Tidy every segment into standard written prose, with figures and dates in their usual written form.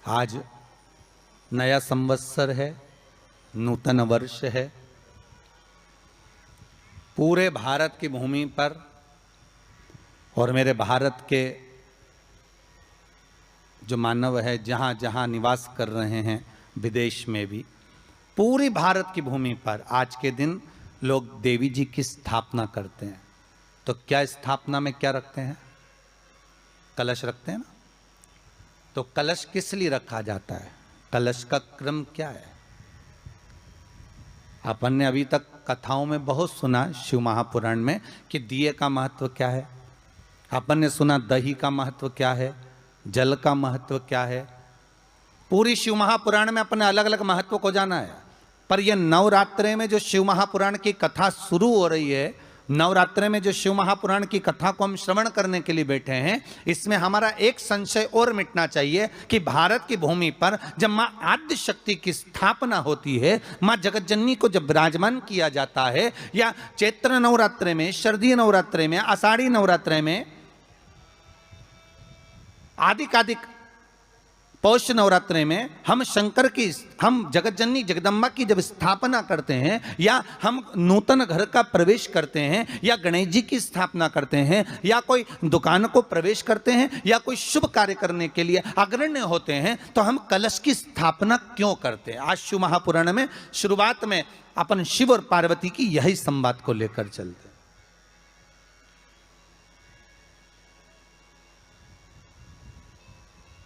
आज नया संवत्सर है, नूतन वर्ष है। पूरे भारत की भूमि पर और मेरे भारत के जो मानव है जहाँ जहाँ निवास कर रहे हैं, विदेश में भी, पूरी भारत की भूमि पर आज के दिन लोग देवी जी की स्थापना करते हैं। तो क्या स्थापना में क्या रखते हैं? कलश रखते हैं ना। तो कलश किस लिए रखा जाता है? कलश का क्रम क्या है? अपन ने अभी तक कथाओं में बहुत सुना, शिव महापुराण में, कि दिए का महत्व क्या है। अपन ने सुना दही का महत्व क्या है, जल का महत्व क्या है। पूरी शिव महापुराण में अपने अलग अलग महत्व को जाना है। पर यह नवरात्रे में जो शिव महापुराण की कथा शुरू हो रही है, नवरात्रे में जो शिव महापुराण की कथा को हम श्रवण करने के लिए बैठे हैं, इसमें हमारा एक संशय और मिटना चाहिए कि भारत की भूमि पर जब मां आद्य शक्ति की स्थापना होती है, मां जगतजननी को जब विराजमान किया जाता है, या चैत्र नवरात्रे में, शरदीय नवरात्रे में, आषाढ़ी नवरात्रे में, आदिकादिक पौष नवरात्रे में हम शंकर की, हम जगतजननी जगदम्बा की जब स्थापना करते हैं, या हम नूतन घर का प्रवेश करते हैं, या गणेश जी की स्थापना करते हैं, या कोई दुकान को प्रवेश करते हैं, या कोई शुभ कार्य करने के लिए अग्रण्य होते हैं, तो हम कलश की स्थापना क्यों करते हैं? आज शिव महापुराण में शुरुआत में अपन शिव और पार्वती की यही संवाद को लेकर चलते हैं।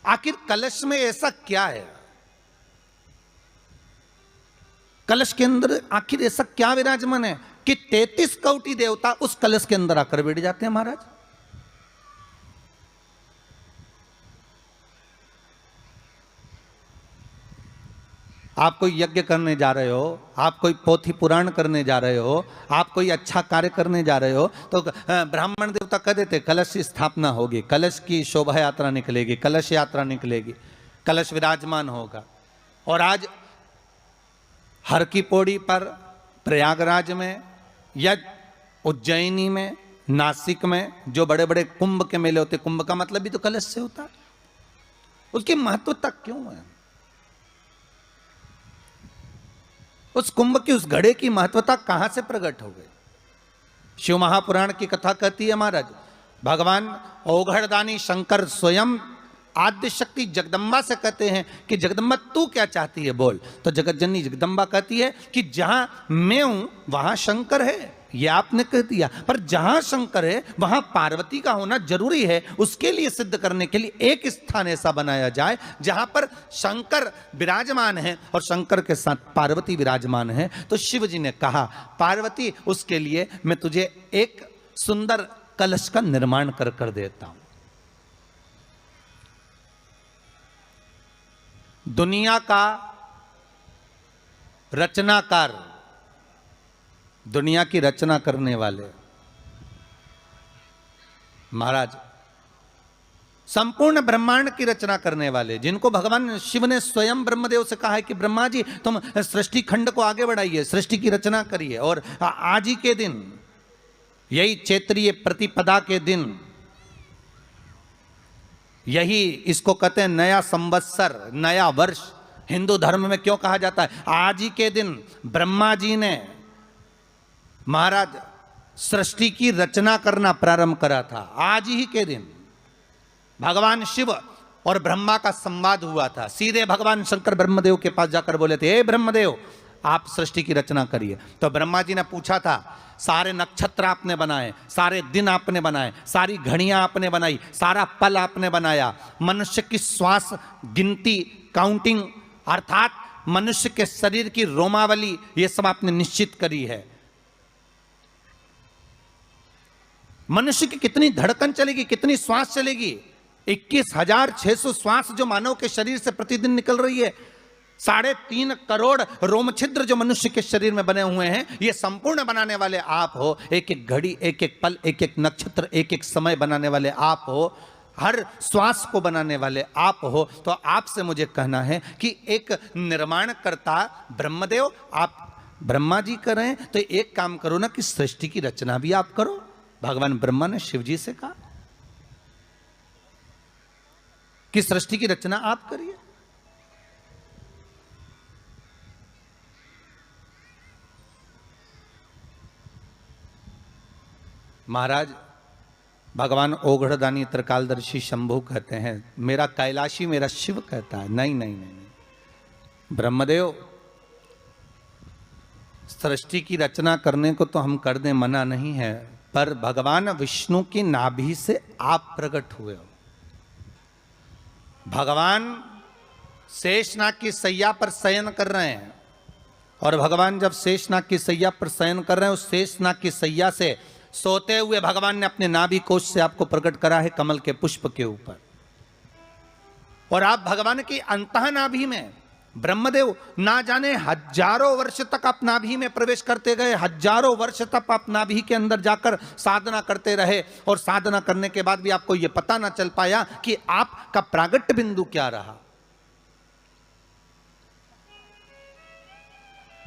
आखिर कलश में ऐसा क्या है? कलश के अंदर आखिर ऐसा क्या विराजमान है कि 33 कोटि देवता उस कलश के अंदर आकर बैठ जाते हैं? महाराज, आप कोई यज्ञ करने जा रहे हो, आप कोई पोथी पुराण करने जा रहे हो, आप कोई अच्छा कार्य करने जा रहे हो, तो ब्राह्मण देवता कह देते कलश की स्थापना होगी, कलश की शोभा यात्रा निकलेगी, कलश यात्रा निकलेगी, कलश विराजमान होगा। और आज हर की पौड़ी पर, प्रयागराज में, या उज्जैनी में, नासिक में जो बड़े बड़े कुंभ के मेले होते, कुंभ का मतलब भी तो कलश से होता है। उसकी महत्वता क्यों है? उस कुंभ की, उस घड़े की महत्वता कहां से प्रकट हो गई? शिव महापुराण की कथा कहती है महाराज, भगवान ओघड़दानी शंकर स्वयं आद्य शक्ति जगदम्बा से कहते हैं कि जगदम्बा तू क्या चाहती है बोल। तो जगतजननी जगदम्बा कहती है कि जहां मैं हूं वहां शंकर है। ये आपने कह दिया, पर जहां शंकर है वहां पार्वती का होना जरूरी है। उसके लिए सिद्ध करने के लिए एक स्थान ऐसा बनाया जाए जहां पर शंकर विराजमान है और शंकर के साथ पार्वती विराजमान है। तो शिव जी ने कहा, पार्वती, उसके लिए मैं तुझे एक सुंदर कलश का निर्माण कर देता हूं। दुनिया का रचनाकार, दुनिया की रचना करने वाले महाराज, संपूर्ण ब्रह्मांड की रचना करने वाले, जिनको भगवान शिव ने स्वयं ब्रह्मदेव से कहा है कि ब्रह्मा जी तुम सृष्टि खंड को आगे बढ़ाइए, सृष्टि की रचना करिए। और आज ही के दिन, यही चैत्रीय प्रतिपदा के दिन, यही इसको कहते हैं नया संवत्सर, नया वर्ष। हिंदू धर्म में क्यों कहा जाता है? आज ही के दिन ब्रह्मा जी ने महाराज सृष्टि की रचना करना प्रारंभ करा था। आज ही के दिन भगवान शिव और ब्रह्मा का संवाद हुआ था। सीधे भगवान शंकर ब्रह्मदेव के पास जाकर बोले थे, हे ब्रह्मदेव, आप सृष्टि की रचना करिए। तो ब्रह्मा जी ने पूछा था, सारे नक्षत्र आपने बनाए, सारे दिन आपने बनाए, सारी घड़ियां आपने बनाई, सारा पल आपने बनाया, मनुष्य की श्वास गिनती, काउंटिंग, अर्थात मनुष्य के शरीर की रोमावली, ये सब आपने निश्चित करी है। मनुष्य की कितनी धड़कन चलेगी, कितनी श्वास चलेगी, 21,600 श्वास जो मानव के शरीर से प्रतिदिन निकल रही है, 3.5 करोड़ रोम छिद्र जो मनुष्य के शरीर में बने हुए हैं, ये संपूर्ण बनाने वाले आप हो। एक एक घड़ी, एक एक पल, एक एक नक्षत्र, एक एक समय बनाने वाले आप हो। हर श्वास को बनाने वाले आप हो। तो आपसे मुझे कहना है कि एक निर्माणकर्ता ब्रह्मदेव, आप ब्रह्मा जी कर रहे हैं, तो एक काम करो ना कि सृष्टि की रचना भी आप करो। भगवान ब्रह्मा ने शिव जी से कहा कि सृष्टि की रचना आप करिए। महाराज भगवान ओघड़दानी त्रिकालदर्शी शंभु कहते हैं, मेरा कैलाशी मेरा शिव कहता है, नहीं नहीं नहीं, नहीं। ब्रह्मदेव सृष्टि की रचना करने को तो हम कर दें, मना नहीं है, पर भगवान विष्णु की नाभि से आप प्रकट हुए हो। भगवान शेषनाग की सैया पर शयन कर रहे हैं, और भगवान जब शेषनाग की सैया पर शयन कर रहे हैं, उस शेषनाग की सैया से सोते हुए भगवान ने अपने नाभि कोश से आपको प्रकट करा है कमल के पुष्प के ऊपर। और आप भगवान की अंतः नाभि में, ब्रह्मदेव ना जाने हजारों वर्ष तक आप नाभि में प्रवेश करते गए, हजारों वर्ष तक आप नाभि के अंदर जाकर साधना करते रहे, और साधना करने के बाद भी आपको यह पता ना चल पाया कि आपका प्रागट्य बिंदु क्या रहा।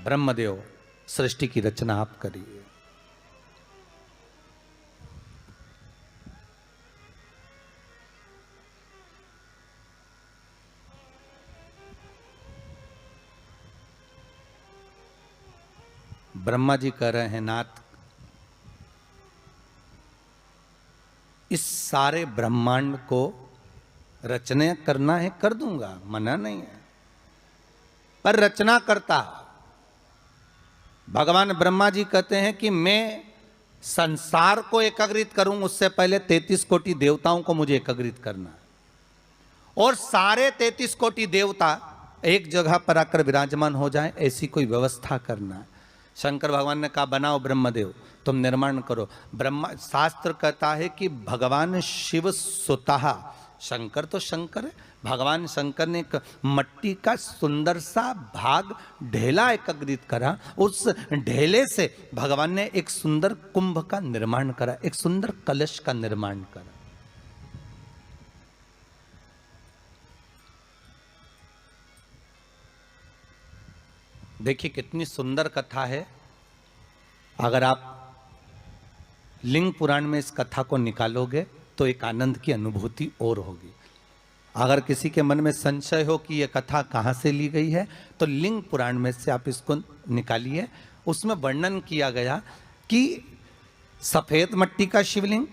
ब्रह्मदेव सृष्टि की रचना आप करिए। ब्रह्मा जी कह रहे हैं, नाथ इस सारे ब्रह्मांड को रचना करना है, कर दूंगा, मना नहीं है, पर रचना करता भगवान ब्रह्मा जी कहते हैं कि मैं संसार को एकाग्रित करूं, उससे पहले 33 कोटि देवताओं को मुझे एकाग्रित करना है, और सारे 33 कोटि देवता एक जगह पर आकर विराजमान हो जाएं, ऐसी कोई व्यवस्था करना है। शंकर भगवान ने कहा, बनाओ ब्रह्मदेव, तुम निर्माण करो। ब्रह्मा, शास्त्र कहता है कि भगवान शिव स्वतः, शंकर तो शंकर है, भगवान शंकर ने एक मट्टी का सुंदर सा भाग ढेला एकत्रित करा, उस ढेले से भगवान ने एक सुंदर कुंभ का निर्माण करा, एक सुंदर कलश का निर्माण करा। देखिए कितनी सुंदर कथा है। अगर आप लिंग पुराण में इस कथा को निकालोगे तो एक आनंद की अनुभूति और होगी। अगर किसी के मन में संशय हो कि यह कथा कहाँ से ली गई है, तो लिंग पुराण में से आप इसको निकालिए। उसमें वर्णन किया गया कि सफेद मट्टी का शिवलिंग,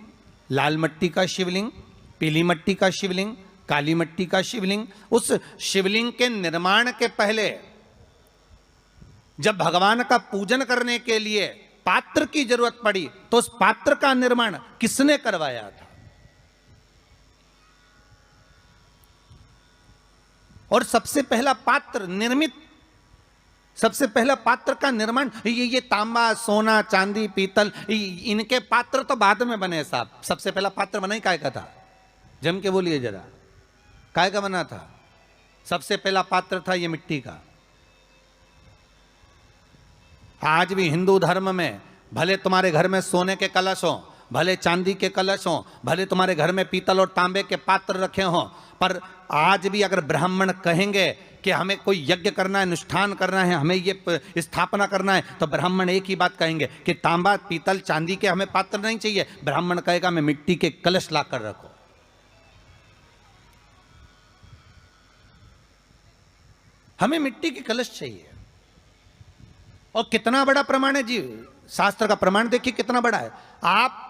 लाल मट्टी का शिवलिंग, पीली मट्टी का शिवलिंग, काली मट्टी का शिवलिंग, उस शिवलिंग के निर्माण के पहले जब भगवान का पूजन करने के लिए पात्र की जरूरत पड़ी, तो उस पात्र का निर्माण किसने करवाया था? और सबसे पहला पात्र निर्मित, सबसे पहला पात्र का निर्माण, ये तांबा, सोना, चांदी, पीतल, इनके पात्र तो बाद में बने साहब। सबसे पहला पात्र बना ही काय का था? जम के बोलिए जरा, काय का बना था? सबसे पहला पात्र था ये मिट्टी का। आज भी हिंदू धर्म में भले तुम्हारे घर में सोने के कलश हो, भले चांदी के कलश हो, भले तुम्हारे घर में पीतल और तांबे के पात्र रखे हों, पर आज भी अगर ब्राह्मण कहेंगे कि हमें कोई यज्ञ करना है, अनुष्ठान करना है, हमें ये स्थापना करना है, तो ब्राह्मण एक ही बात कहेंगे कि तांबा, पीतल, चांदी के हमें पात्र नहीं चाहिए। ब्राह्मण कहेगा मैं मिट्टी के कलश लाकर रखो। हमें मिट्टी के कलश चाहिए। और कितना बड़ा प्रमाण है जी, शास्त्र का प्रमाण देखिए कितना बड़ा है। आप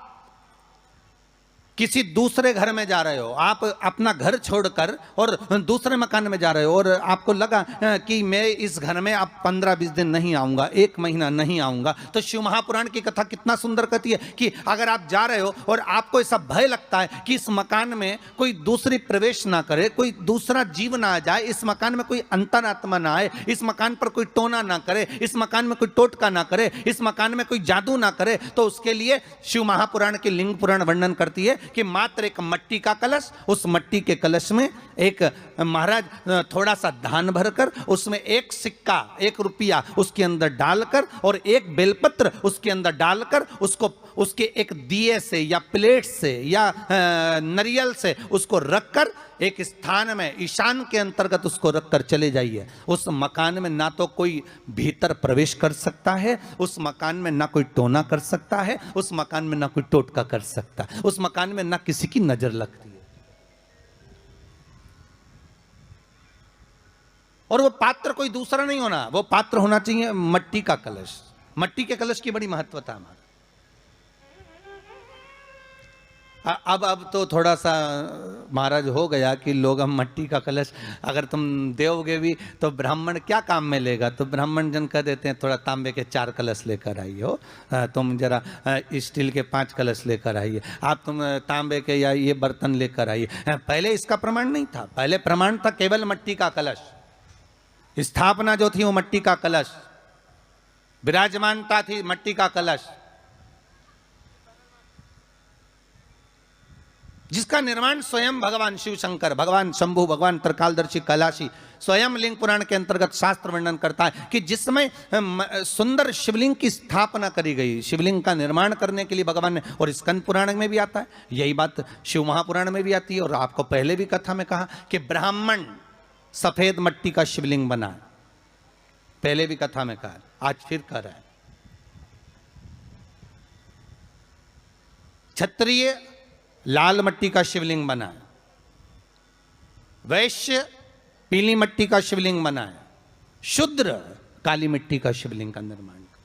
किसी दूसरे घर में जा रहे हो, आप अपना घर छोड़कर और दूसरे मकान में जा रहे हो, और आपको लगा कि मैं इस घर में अब 15-20 दिन नहीं आऊंगा, 1 महीना नहीं आऊंगा, तो शिव महापुराण की कथा कितना सुंदर कहती है कि अगर आप जा रहे हो और आपको ऐसा भय लगता है कि इस मकान में कोई दूसरी प्रवेश ना करे, कोई दूसरा जीव ना आ जाए, इस मकान में कोई अंतरात्मा ना आए, इस मकान पर कोई टोना ना करे, इस मकान में कोई टोटका ना करे, इस मकान में कोई जादू ना करे, तो उसके लिए शिव महापुराण की लिंग पुराण वर्णन करती है कि मात्र एक मट्टी का कलश, उस मट्टी के कलश में एक महाराज थोड़ा सा धान भरकर, उसमें 1 सिक्का, 1 रुपया उसके अंदर डालकर और 1 बेलपत्र उसके अंदर डालकर, उसको उसके एक दिए से या प्लेट से या नरियल से उसको रखकर एक स्थान में ईशान के अंतर्गत उसको रखकर चले जाइए। उस मकान में ना तो कोई भीतर प्रवेश कर सकता है, उस मकान में ना कोई टोना कर सकता है, उस मकान में ना कोई टोटका कर सकता है, उस मकान में ना किसी की नजर लगती है। और वो पात्र कोई दूसरा नहीं होना, वो पात्र होना चाहिए मट्टी का कलश। मट्टी के कलश की बड़ी महत्वता है। अब तो थोड़ा सा महाराज हो गया कि लोग हम मट्टी का कलश अगर तुम दोगे भी तो ब्राह्मण क्या काम में लेगा, तो ब्राह्मण जन कह देते हैं थोड़ा तांबे के 4 कलश लेकर आइए हो, तुम जरा स्टील के 5 कलश लेकर आइए, आप तुम तांबे के या ये बर्तन लेकर आइए। पहले इसका प्रमाण नहीं था, पहले प्रमाण था केवल मट्टी का कलश, स्थापना जो थी वो मट्टी का कलश, विराजमानता थी मट्टी का कलश, जिसका निर्माण स्वयं भगवान शिव शंकर, भगवान शंभु, भगवान त्रिकालदर्शी कैलाशी स्वयं लिंग पुराण के अंतर्गत शास्त्र वर्णन करता है कि जिसमें सुंदर शिवलिंग की स्थापना करी गई, शिवलिंग का निर्माण करने के लिए भगवान ने, और स्कंद पुराण में भी आता है यही बात, शिव महापुराण में भी आती है, और आपको पहले भी कथा में कहा कि ब्राह्मण सफेद मट्टी का शिवलिंग बना, पहले भी कथा में कहा, आज फिर कह रहा है। क्षत्रिय लाल मट्टी का शिवलिंग बना है, वैश्य पीली मट्टी का शिवलिंग बना है, शूद्र काली मिट्टी का शिवलिंग का निर्माण कर।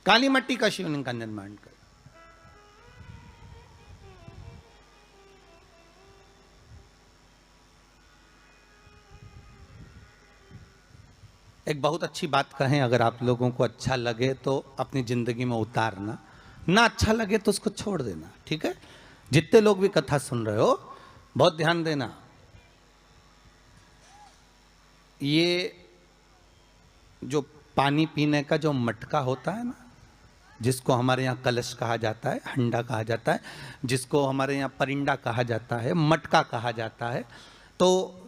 काली मट्टी का शिवलिंग का निर्माण कर। एक बहुत अच्छी बात कहें, अगर आप लोगों को अच्छा लगे तो अपनी जिंदगी में उतारना, ना अच्छा लगे तो उसको छोड़ देना, ठीक है। जितने लोग भी कथा सुन रहे हो बहुत ध्यान देना, ये जो पानी पीने का जो मटका होता है ना, जिसको हमारे यहाँ कलश कहा जाता है, हंडा कहा जाता है, जिसको हमारे यहाँ परिंडा कहा जाता है, मटका कहा जाता है, तो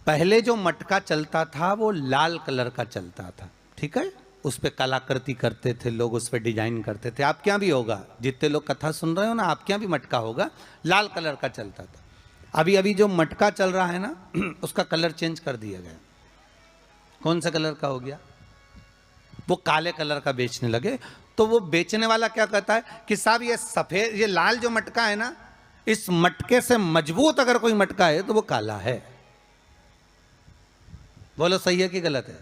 पहले जो मटका चलता था वो लाल कलर का चलता था, ठीक है, उस पर कलाकृति करते थे लोग, उस पर डिजाइन करते थे। आपके यहाँ भी होगा, जितने लोग कथा सुन रहे हो ना, आपके यहाँ भी मटका होगा, लाल कलर का चलता था। अभी अभी जो मटका चल रहा है ना, उसका कलर चेंज कर दिया गया। कौन सा कलर का हो गया? वो काले कलर का बेचने लगे। तो वो बेचने वाला क्या कहता है कि साहब ये सफेद, ये लाल जो मटका है ना, इस मटके से मजबूत अगर कोई मटका है तो वो काला है। बोलो सही है कि गलत है?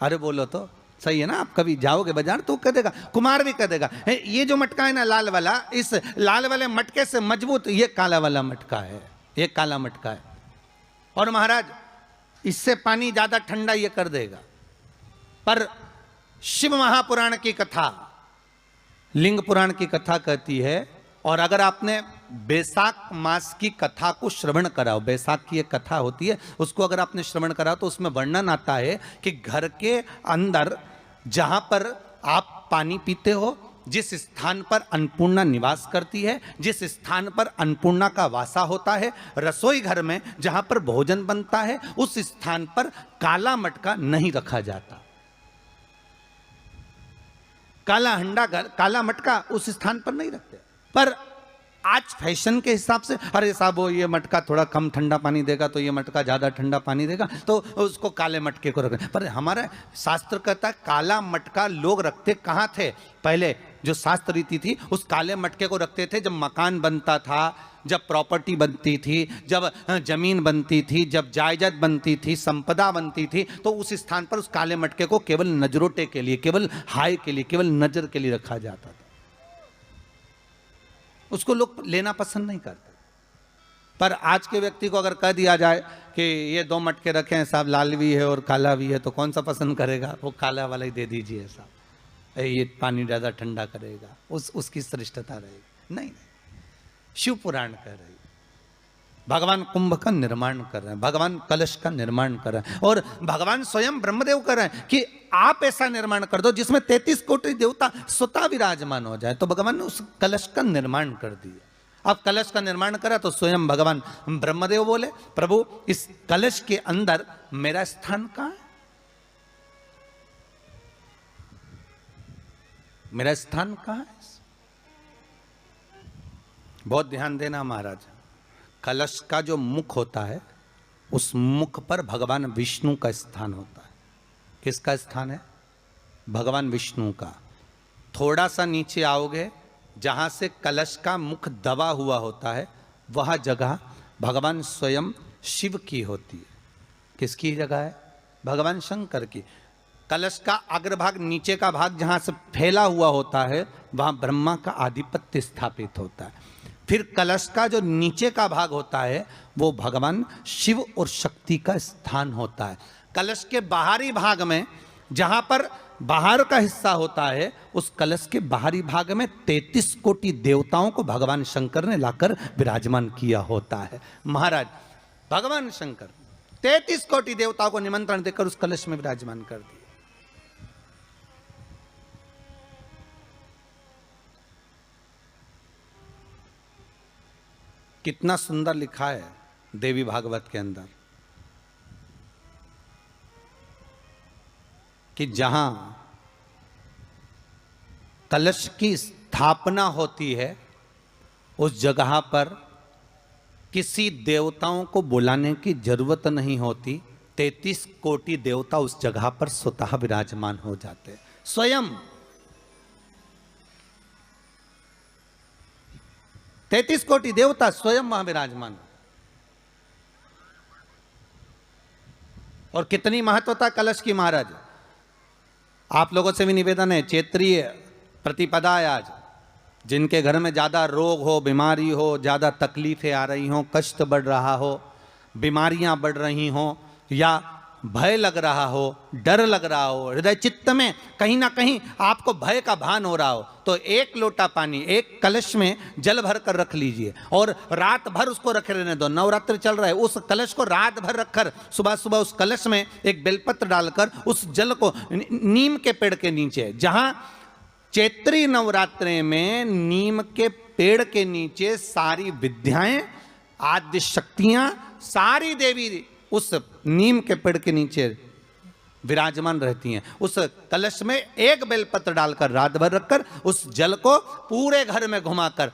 अरे बोलो तो सही है ना। आप कभी जाओगे बाजार तो कह देगा, कुमार भी कह देगा, ये जो मटका है ना लाल वाला, इस लाल वाले मटके से मजबूत ये काला वाला मटका है, ये काला मटका है। और महाराज इससे पानी ज्यादा ठंडा ये कर देगा। पर शिव महापुराण की कथा, लिंग पुराण की कथा कहती है, और अगर आपने बैसाख मास की कथा को श्रवण कराओ, बैसाख की एक कथा होती है, उसको अगर आपने श्रवण कराओ तो उसमें वर्णन आता है कि घर के अंदर जहां पर आप पानी पीते हो, जिस स्थान पर अन्नपूर्णा निवास करती है, जिस स्थान पर अन्नपूर्णा का वासा होता है, रसोई घर में जहां पर भोजन बनता है, उस स्थान पर काला मटका नहीं रखा जाता। काला हंडा, काला मटका उस स्थान पर नहीं रखते। पर आज फैशन के हिसाब से, अरे साहब वो ये मटका थोड़ा कम ठंडा पानी देगा तो ये मटका ज्यादा ठंडा पानी देगा, तो उसको काले मटके को रखें। पर हमारा शास्त्र कहता है काला मटका लोग रखते कहाँ थे? पहले जो शास्त्र रीति थी, उस काले मटके को रखते थे जब मकान बनता था, जब प्रॉपर्टी बनती थी, जब जमीन बनती थी, जब जायदाद बनती थी, संपदा बनती थी, तो उस स्थान पर उस काले मटके को केवल नजरोटे के लिए, केवल हाय के लिए, केवल नजर के लिए रखा जाता था। उसको लोग लेना पसंद नहीं करते। पर आज के व्यक्ति को अगर कह दिया जाए कि ये 2 मटके रखे हैं साहब, लाल भी है और काला भी है, तो कौन सा पसंद करेगा? वो काला वाला ही दे दीजिए साहब, ये पानी ज़्यादा ठंडा करेगा, उसकी श्रेष्ठता रहेगी। नहीं, शिव पुराण कह रही, भगवान कुंभ का निर्माण कर रहे हैं, भगवान कलश का निर्माण कर रहे हैं, और भगवान स्वयं ब्रह्मदेव कर रहे हैं कि आप ऐसा निर्माण कर दो जिसमें 33 कोटि देवता स्वतः विराजमान हो जाए। तो भगवान ने उस कलश का निर्माण कर दिया। अब कलश का निर्माण करा तो स्वयं भगवान ब्रह्मदेव बोले, प्रभु इस कलश के अंदर मेरा स्थान कहां है? मेरा स्थान कहां है? बहुत ध्यान देना महाराज, कलश का जो मुख होता है, उस मुख पर भगवान विष्णु का स्थान होता है। किसका स्थान है? भगवान विष्णु का। थोड़ा सा नीचे आओगे, जहां से कलश का मुख दबा हुआ होता है, वह जगह भगवान स्वयं शिव की होती है। किसकी जगह है? भगवान शंकर की। कलश का अग्रभाग, नीचे का भाग जहां से फैला हुआ होता है वहां ब्रह्मा का आधिपत्य स्थापित होता है। फिर कलश का जो नीचे का भाग होता है वो भगवान शिव और शक्ति का स्थान होता है। कलश के बाहरी भाग में, जहां पर बाहर का हिस्सा होता है, उस कलश के बाहरी भाग में 33 कोटि देवताओं को भगवान शंकर ने लाकर विराजमान किया होता है। महाराज भगवान शंकर 33 कोटि देवताओं को निमंत्रण देकर उस कलश में विराजमान कर दिया। कितना सुंदर लिखा है देवी भागवत के अंदर कि जहां कलश की स्थापना होती है उस जगह पर किसी देवताओं को बुलाने की जरूरत नहीं होती। 33 कोटि देवता उस जगह पर स्वतः विराजमान हो जाते हैं। स्वयं 33 कोटि देवता स्वयं वहां विराजमान। और कितनी महत्वता कलश की महाराज। आप लोगों से भी निवेदन है, क्षेत्रीय प्रतिपदा है आज, जिनके घर में ज़्यादा रोग हो, बीमारी हो, ज़्यादा तकलीफें आ रही हों, कष्ट बढ़ रहा हो, बीमारियां बढ़ रही हों, या भय लग रहा हो, डर लग रहा हो, हृदय चित्त में कहीं ना कहीं आपको भय का भान हो रहा हो, तो एक लोटा पानी, एक कलश में जल भर कर रख लीजिए और रात भर उसको रखे रहने दो। नवरात्र चल रहा है, उस कलश को रात भर रखकर सुबह सुबह उस कलश में एक बेलपत्र डालकर उस जल को नीम के पेड़ के नीचे, जहां चैत्री नवरात्रे में नीम के पेड़ के नीचे सारी विद्याएं, आद्य शक्तियां, सारी देवी उस नीम के पेड़ के नीचे विराजमान रहती हैं। उस कलश में एक बेलपत्र डालकर रात भर रखकर उस जल को पूरे घर में घुमाकर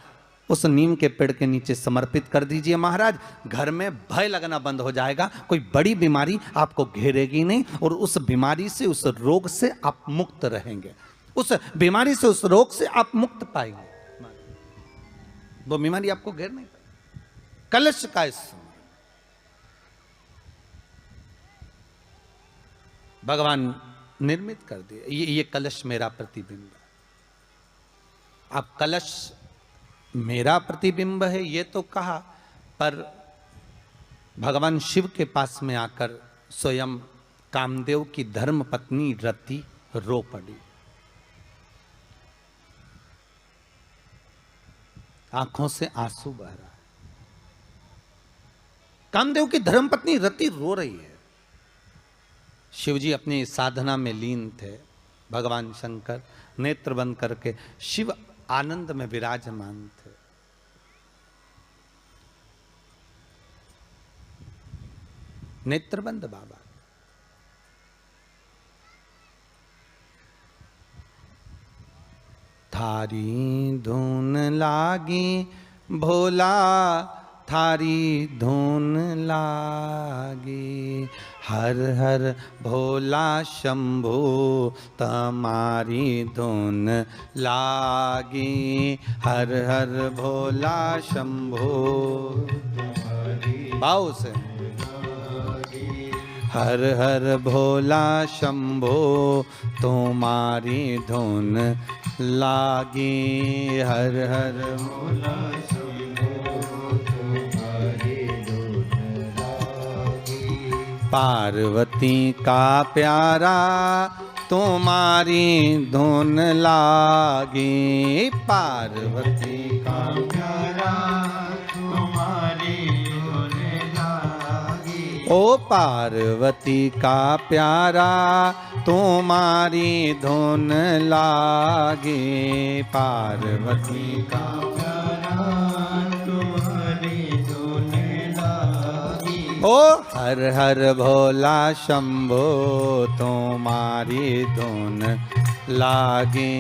उस नीम के पेड़ के नीचे समर्पित कर दीजिए महाराज। घर में भय लगना बंद हो जाएगा, कोई बड़ी बीमारी आपको घेरेगी नहीं और उस बीमारी से, उस रोग से आप मुक्त रहेंगे। उस बीमारी से, उस रोग से आप मुक्त पाएंगे, वो बीमारी आपको घेर नहीं पाएगी। कलश का इस भगवान निर्मित कर दिया। ये कलश मेरा प्रतिबिंब है। अब कलश मेरा प्रतिबिंब है ये तो कहा, पर भगवान शिव के पास में आकर स्वयं कामदेव की धर्म पत्नी रति रो पड़ी। आंखों से आंसू बह रहा है। कामदेव की धर्मपत्नी रति रो रही है। शिवजी अपनी साधना में लीन थे। भगवान शंकर नेत्र बंद करके शिव आनंद में विराजमान थे। नेत्र बंद बाबा। थारी धुन लागी भोला, थारी धुन लागी, हर हर भोला शंभू तमारी धुन लागी, हर हर भोला शंभू। भाव से हर हर भोला शंभू तुम्हारी धुन लागी, हर हर भोला पार्वती का प्यारा तुम्हारी धुन लागी, पार्वती का प्यारा तुम्हारी धुन लागी। ओ पार्वती का प्यारा तुम्हारी धुन लागी, पार्वती का ओ हर हर भोला शंभो तुम्हारी धुन लागे।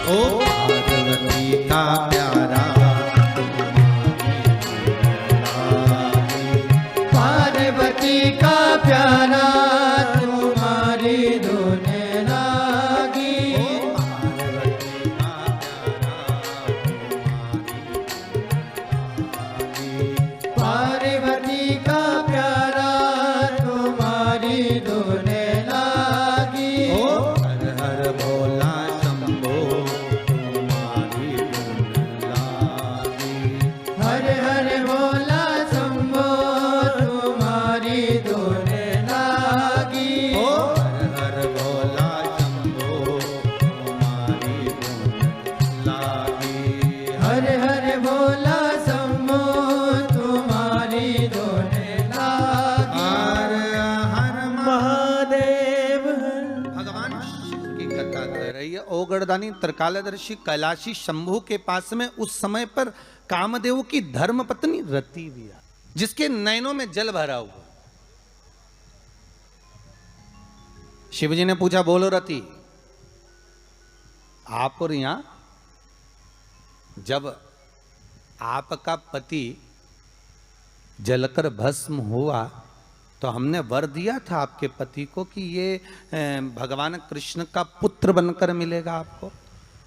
ओ पार्वती का प्यारा पार्वती का प्यारा तुम्हारी धुन औघड़दानी त्रिकालदर्शी कैलाशी शंभु के पास में उस समय पर कामदेव की धर्म पत्नी रति भी आ, जिसके नयनों में जल भरा हुआ। शिवजी ने पूछा, बोलो रति, आप और यहां जब आपका पति जलकर भस्म हुआ तो हमने वर दिया था आपके पति को कि ये भगवान कृष्ण का पुत्र बनकर मिलेगा आपको,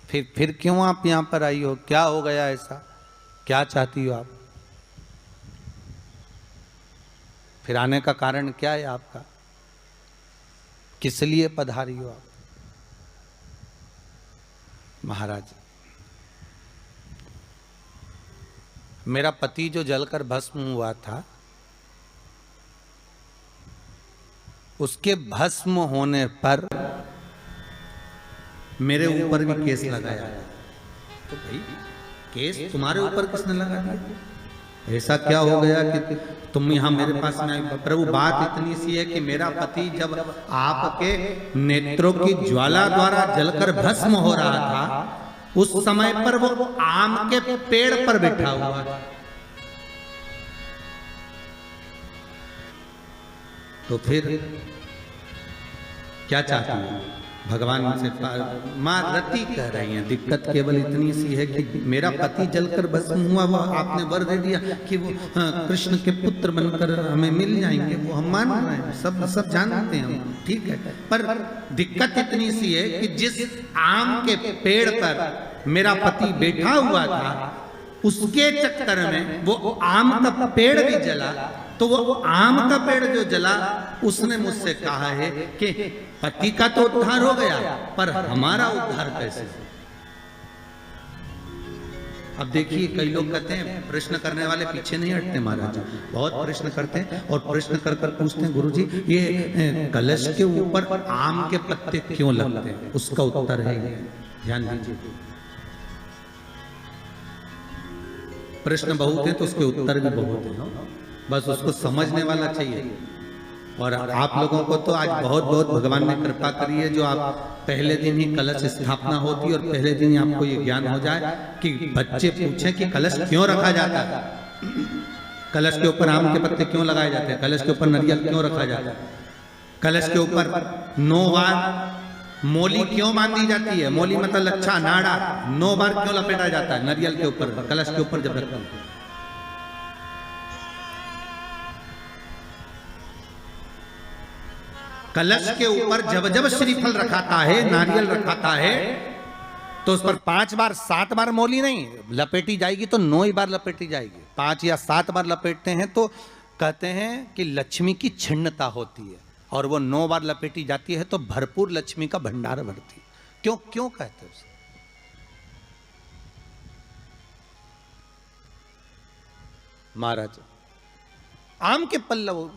फिर क्यों आप यहां पर आई हो? क्या हो गया ऐसा? क्या चाहती हो आप? फिर आने का कारण क्या है आपका? किस लिए पधारी हो आप? महाराज, मेरा पति जो जलकर भस्म हुआ था, उसके भस्म होने पर मेरे ऊपर भी केस लगाया। तो भाई केस तुम्हारे ऊपर किसने लगा दिया? ऐसा क्या हो गया कि तुम यहां मेरे पास में आई? प्रभु, बात इतनी सी है कि मेरा पति जब आपके नेत्रों की ज्वाला द्वारा जलकर भस्म हो रहा था, उस समय पर वो आम के पेड़ पर बैठा हुआ था। तो फिर क्या चाहती है? भगवान से मां रति कह रही हैं, दिक्कत केवल इतनी सी है कि मेरा पति जलकर भस्म हुआ, वो आपने वर दे दिया कि वो कृष्ण के पुत्र बनकर हमें मिल जाएंगे। वो हम मान रहे हैं, सब जानते हैं हम, ठीक है। पर दिक्कत इतनी सी है कि जिस आम के पेड़ पर मेरा पति बैठा हुआ था, उसके चक्कर में वो आम का पेड़ भी जला। तो वो आम का पेड़ जो जला, उसने मुझसे कहा है कि पति का तो उद्धार हो गया, पर हमारा उद्धार कैसे? अब देखिए, कई लोग कहते हैं, प्रश्न करने वाले पीछे नहीं हटते महाराज, बहुत प्रश्न करते हैं और प्रश्न कर कर पूछते हैं, गुरुजी ये कलश के ऊपर आम के पत्ते क्यों लगते हैं? उसका उत्तर है, ध्यान दीजिए। प्रश्न बहुत है तो उसके उत्तर भी बहुत है, बस उसको समझने वाला चाहिए। और आप लोगों को तो आज बहुत बहुत भगवान ने कृपा करी है, जो आप पहले दिन ही कलश स्थापना होती और पहले दिन ही आपको ये ज्ञान हो जाए कि बच्चे पूछें कि कलश क्यों रखा जाता है, कलश के ऊपर आम के पत्ते क्यों लगाए जाते हैं, कलश के ऊपर नारियल क्यों रखा जाता है, कलश के ऊपर 9 बार मोली क्यों बांधी जाती है, मोली मतलब लच्छा नाड़ा 9 बार क्यों लपेटा जाता है नारियल के ऊपर, कलश के ऊपर जब रखते हैं। कलश के ऊपर जब जब श्रीफल रखाता है, नारियल रखाता है, तो उस पर 5 बार 7 बार मोली नहीं लपेटी जाएगी, तो 9 ही बार लपेटी जाएगी। 5 या 7 बार लपेटते हैं तो कहते हैं कि लक्ष्मी की छिन्नता होती है, और वो 9 बार लपेटी जाती है तो भरपूर लक्ष्मी का भंडार भरती है। क्यों क्यों कहते हैं उसे? महाराज, आम के पल्लव,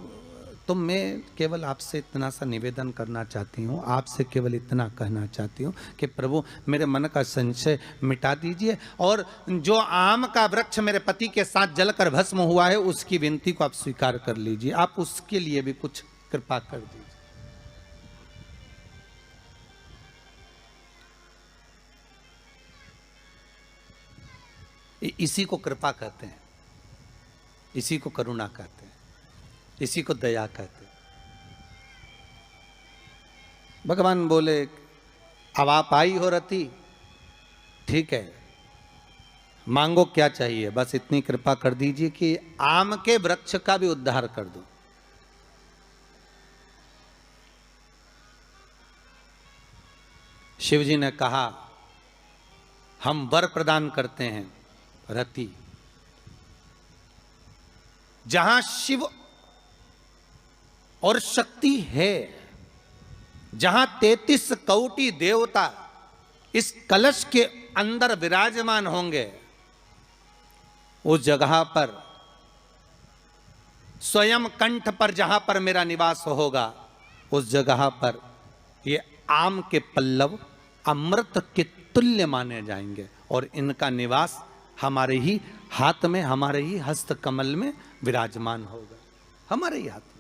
तो मैं केवल आपसे इतना सा निवेदन करना चाहती हूँ, आपसे केवल इतना कहना चाहती हूँ कि प्रभु मेरे मन का संशय मिटा दीजिए, और जो आम का वृक्ष मेरे पति के साथ जलकर भस्म हुआ है, उसकी विनती को आप स्वीकार कर लीजिए। आप उसके लिए भी कुछ कृपा कर दीजिए। इसी को कृपा कहते हैं, इसी को करुणा कहते हैं, इसी को दया कहते हैं। भगवान बोले, अब आप आई हो रति, ठीक है, मांगो क्या चाहिए, बस इतनी कृपा कर दीजिए कि आम के वृक्ष का भी उद्धार कर दो। शिवजी ने कहा, हम वर प्रदान करते हैं रति, जहां शिव और शक्ति है, जहां 33 कोटि देवता इस कलश के अंदर विराजमान होंगे, उस जगह पर स्वयं कंठ पर जहां पर मेरा निवास होगा, उस जगह पर ये आम के पल्लव अमृत के तुल्य माने जाएंगे, और इनका निवास हमारे ही हाथ में, हमारे ही हस्त कमल में विराजमान होगा, हमारे ही हाथ में।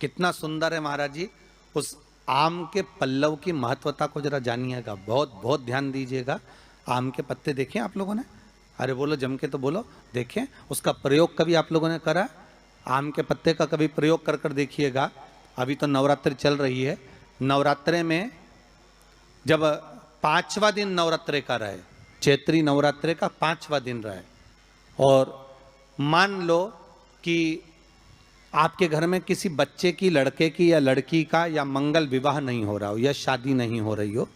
कितना सुंदर है महाराज जी, उस आम के पल्लव की महत्वता को जरा जानिएगा, बहुत बहुत ध्यान दीजिएगा। आम के पत्ते देखे आप लोगों ने? अरे बोलो जम के तो बोलो, देखें। उसका प्रयोग कभी आप लोगों ने करा? आम के पत्ते का कभी प्रयोग कर कर देखिएगा। अभी तो नवरात्रि चल रही है, नवरात्रे में जब 5वां दिन नवरात्रे का रहे, चैत्री नवरात्रे का 5वां दिन रहे, और मान लो कि आपके घर में किसी बच्चे की, लड़के की या लड़की का या मंगल विवाह नहीं हो रहा हो, या शादी नहीं हो रही हो,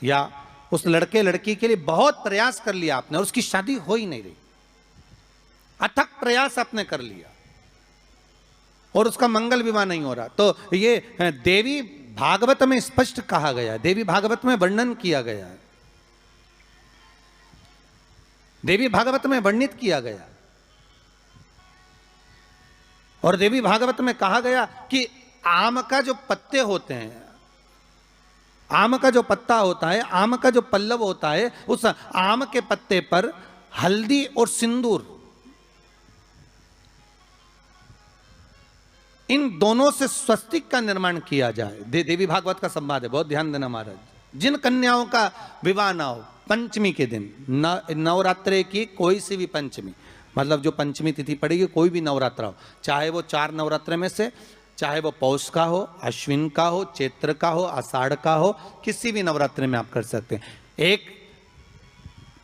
या उस लड़के लड़की के लिए बहुत प्रयास कर लिया आपने और उसकी शादी हो ही नहीं रही, अथक प्रयास आपने कर लिया और उसका मंगल विवाह नहीं हो रहा, तो ये देवी भागवत में स्पष्ट कहा गया है, देवी भागवत में वर्णन किया गया है, देवी भागवत में वर्णित किया गया। और देवी भागवत में कहा गया कि आम का जो पत्ते होते हैं, आम का जो पत्ता होता है, आम का जो पल्लव होता है, उस आम के पत्ते पर हल्दी और सिंदूर, इन दोनों से स्वस्तिक का निर्माण किया जाए। देवी भागवत का संवाद है, बहुत ध्यान देना महाराज। जिन कन्याओं का विवाह ना हो पंचमी के दिन, नवरात्रे की कोई सी भी पंचमी, मतलब जो पंचमी तिथि पड़ेगी, कोई भी नवरात्रा हो, चाहे वो 4 नवरात्रे में से, चाहे वो पौष का हो, अश्विन का हो, चैत्र का हो, आषाढ़ का हो, किसी भी नवरात्रे में आप कर सकते हैं। एक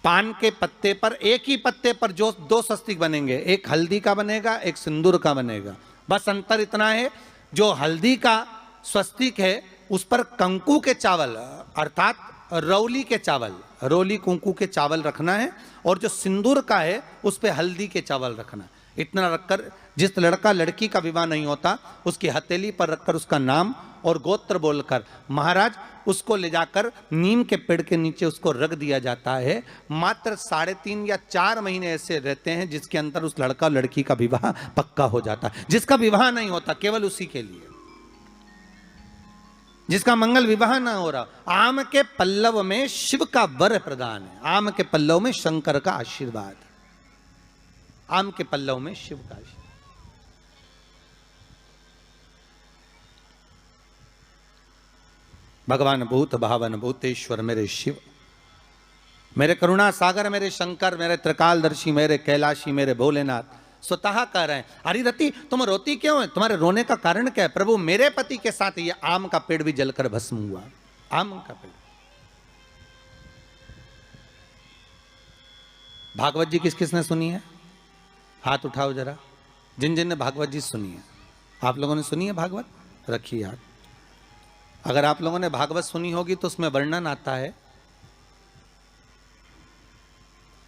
पान के पत्ते पर, एक ही पत्ते पर जो 2 स्वस्तिक बनेंगे, एक हल्दी का बनेगा, एक सिंदूर का बनेगा। बस अंतर इतना है, जो हल्दी का स्वस्तिक है उस पर कंकु के चावल, अर्थात रौली के चावल, रौली कुंकू के चावल रखना है, और जो सिंदूर का है उस पे हल्दी के चावल रखना है। इतना रखकर जिस लड़का लड़की का विवाह नहीं होता उसकी हथेली पर रखकर उसका नाम और गोत्र बोलकर महाराज उसको ले जाकर नीम के पेड़ के नीचे उसको रख दिया जाता है। मात्र 3.5 या 4 महीने ऐसे रहते हैं जिसके अंदर उस लड़का लड़की का विवाह पक्का हो जाता है। जिसका विवाह नहीं होता केवल उसी के लिए, जिसका मंगल विवाह ना हो रहा, आम के पल्लव में शिव का वर प्रदान है, आम के पल्लव में शंकर का आशीर्वाद है, आम के पल्लव में शिव का आशीर्वाद। भगवान भूत भावन भूतेश्वर मेरे शिव, मेरे करुणा सागर मेरे शंकर, मेरे त्रिकालदर्शी मेरे कैलाशी मेरे भोलेनाथ स्वतः कह रहे हैं, हरिरति तुम रोती क्यों है, तुम्हारे रोने का कारण क्या है? प्रभु मेरे पति के साथ ये आम का पेड़ भी जलकर भस्म हुआ, आम का पेड़। भागवत जी किस किसने सुनी है? हाथ उठाओ जरा, जिन जिन ने भागवत जी सुनी है। आप लोगों ने सुनी है भागवत? रखिए हाथ। अगर आप लोगों ने भागवत सुनी होगी तो उसमें वर्णन आता है,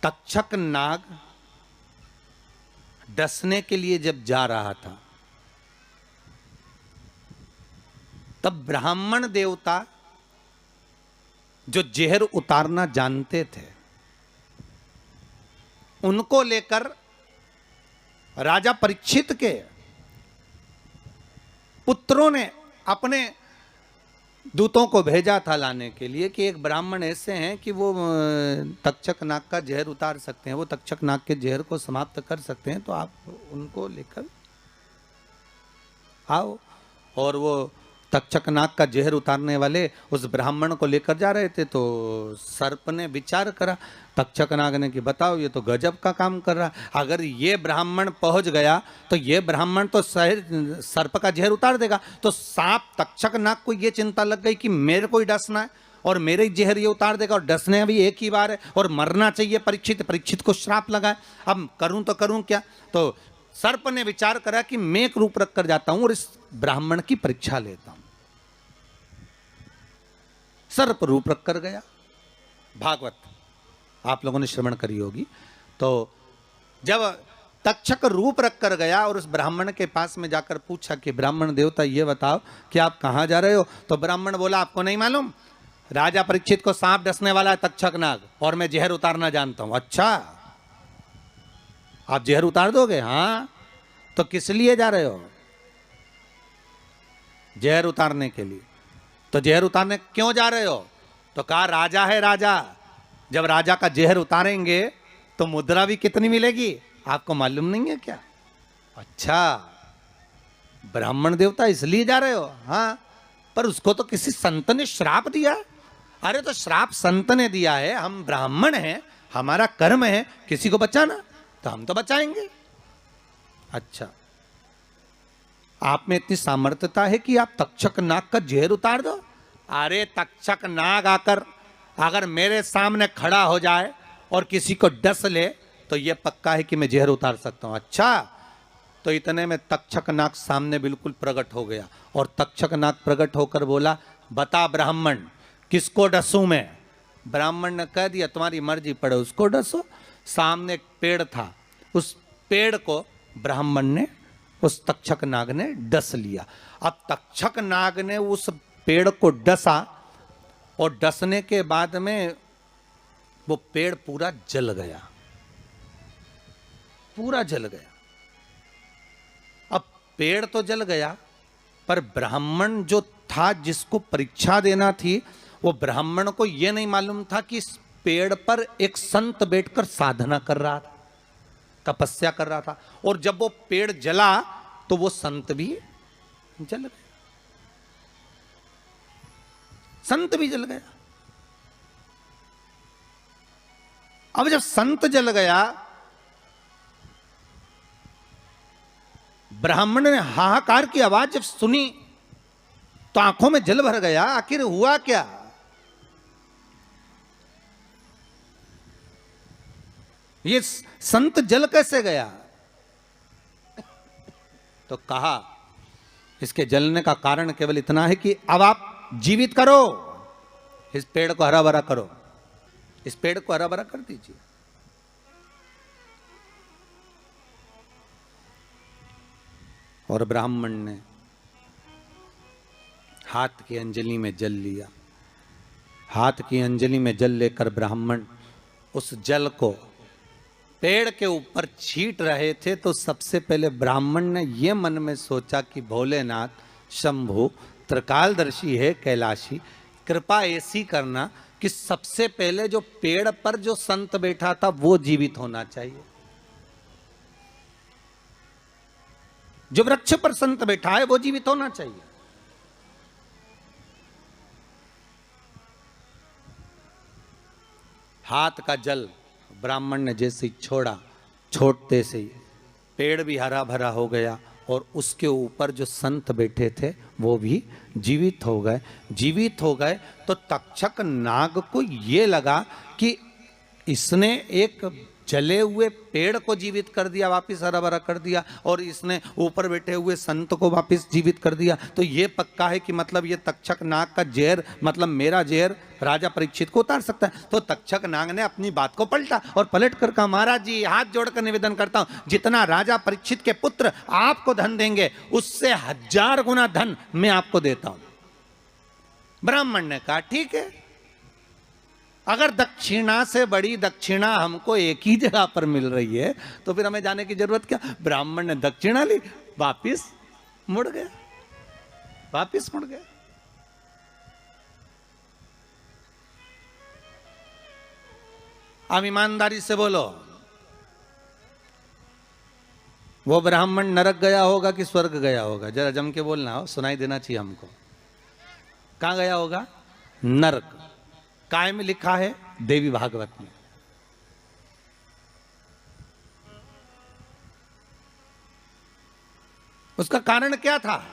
तक्षक नाग डसने के लिए जब जा रहा था तब ब्राह्मण देवता जो जहर उतारना जानते थे उनको लेकर राजा परीक्षित के पुत्रों ने अपने दूतों को भेजा था लाने के लिए कि एक ब्राह्मण ऐसे हैं कि वो तक्षक नाग का जहर उतार सकते हैं, वो तक्षक नाग के जहर को समाप्त कर सकते हैं, तो आप उनको लेकर आओ। और वो तक्षक नाग का जहर उतारने वाले उस ब्राह्मण को लेकर जा रहे थे, तो सर्प ने विचार करा, तक्षक नाग ने कि बताओ ये तो गजब का काम कर रहा, अगर ये ब्राह्मण पहुंच गया तो ये ब्राह्मण तो सर्प का जहर उतार देगा। तो सांप तक्षक नाग को ये चिंता लग गई कि मेरे को ही डसना है और मेरे ही जहर ये उतार देगा, और डसने भी एक ही बार है और मरना चाहिए परीक्षित, परीक्षित को श्राप लगाए, अब करूं तो करूं क्या। तो सर्प ने विचार करा कि मैं एक रूप रख कर जाता हूं और इस ब्राह्मण की परीक्षा लेता हूं। सर्प रूप रख कर गया, भागवत आप लोगों ने श्रवण करी होगी। तो जब तक्षक रूप रख कर गया और उस ब्राह्मण के पास में जाकर पूछा कि ब्राह्मण देवता ये बताओ कि आप कहां जा रहे हो, तो ब्राह्मण बोला आपको नहीं मालूम, राजा परीक्षित को सांप डसने वाला है तक्षक नाग और मैं जहर उतारना जानता हूं। अच्छा आप जहर उतार दोगे? हाँ। तो किस लिए जा रहे हो? जहर उतारने के लिए। तो जहर उतारने क्यों जा रहे हो? तो कहा राजा है राजा, जब राजा का जहर उतारेंगे तो मुद्रा भी कितनी मिलेगी आपको मालूम नहीं है क्या? अच्छा ब्राह्मण देवता इसलिए जा रहे हो? हाँ। पर उसको तो किसी संत ने श्राप दिया है। अरे तो श्राप संत ने दिया है, हम ब्राह्मण हैं, हमारा कर्म है किसी को बचाना, तो हम तो बचाएंगे। अच्छा, आप में इतनी सामर्थ्यता है कि आप तक्षक नाग का जहर उतार दो? अरे तक्षक नाग आकर अगर मेरे सामने खड़ा हो जाए और किसी को डस ले तो यह पक्का है कि मैं जहर उतार सकता हूं। अच्छा, तो इतने में तक्षक नाग सामने बिल्कुल प्रकट हो गया और तक्षक नाग प्रकट होकर बोला, बता ब्राह्मण किसको डसूं मैं? ब्राह्मण ने कह दिया तुम्हारी मर्जी पड़े उसको डसो। सामने एक पेड़ था, उस पेड़ को ब्राह्मण ने, उस तक्षक नाग ने डस लिया। अब तक्षक नाग ने उस पेड़ को डसा और डसने के बाद में वो पेड़ पूरा जल गया, पूरा जल गया। अब पेड़ तो जल गया, पर ब्राह्मण जो था जिसको परीक्षा देना थी, वो ब्राह्मण को यह नहीं मालूम था कि इस पेड़ पर एक संत बैठकर साधना कर रहा था, तपस्या कर रहा था। और जब वो पेड़ जला तो वो संत भी जल गया, संत भी जल गया। अब जब संत जल गया, ब्राह्मण ने हाहाकार की आवाज जब सुनी तो आंखों में जल भर गया। आखिर हुआ क्या? ये संत जल कैसे गया? तो कहा इसके जलने का कारण केवल इतना है कि अब आप जीवित करो, इस पेड़ को हरा भरा करो, इस पेड़ को हरा भरा कर दीजिए। और ब्राह्मण ने हाथ की अंजलि में जल लिया। हाथ की अंजलि में जल लेकर ब्राह्मण उस जल को पेड़ के ऊपर छींट रहे थे, तो सबसे पहले ब्राह्मण ने यह मन में सोचा कि भोलेनाथ शंभु त्रिकालदर्शी है, कैलाशी, कृपा ऐसी करना कि सबसे पहले जो पेड़ पर जो संत बैठा था वो जीवित होना चाहिए। जो वृक्ष पर संत बैठा है वो जीवित होना चाहिए। हाथ का जल ब्राह्मण ने जैसे ही छोड़ा, छोड़ते से ही पेड़ भी हरा भरा हो गया और उसके ऊपर जो संत बैठे थे वो भी जीवित हो गए। जीवित हो गए तो तक्षक नाग को ये लगा कि इसने एक जले हुए पेड़ को जीवित कर दिया, वापिस हरा भरा कर दिया, और इसने ऊपर बैठे हुए संत को वापिस जीवित कर दिया। तो ये पक्का है कि मतलब ये तक्षक नाग का जहर, मतलब मेरा जहर राजा परीक्षित को उतार सकता है। तो तक्षक नाग ने अपनी बात को पलटा और पलट कर कहा, महाराज जी हाथ जोड़कर निवेदन करता हूं, जितना राजा परीक्षित के पुत्र आपको धन देंगे उससे 1000 गुना धन मैं आपको देता हूं। ब्राह्मण ने कहा ठीक है, अगर दक्षिणा से बड़ी दक्षिणा हमको एक ही जगह पर मिल रही है तो फिर हमें जाने की जरूरत क्या। ब्राह्मण ने दक्षिणा ली, वापिस मुड़ गया, वापिस मुड़ गया। अब ईमानदारी से बोलो, वो ब्राह्मण नरक गया होगा कि स्वर्ग गया होगा? जरा जम के बोलना हो, सुनाई देना चाहिए हमको। कहां गया होगा? नरक। काय में लिखा है? देवी भागवत में। उसका कारण क्या था?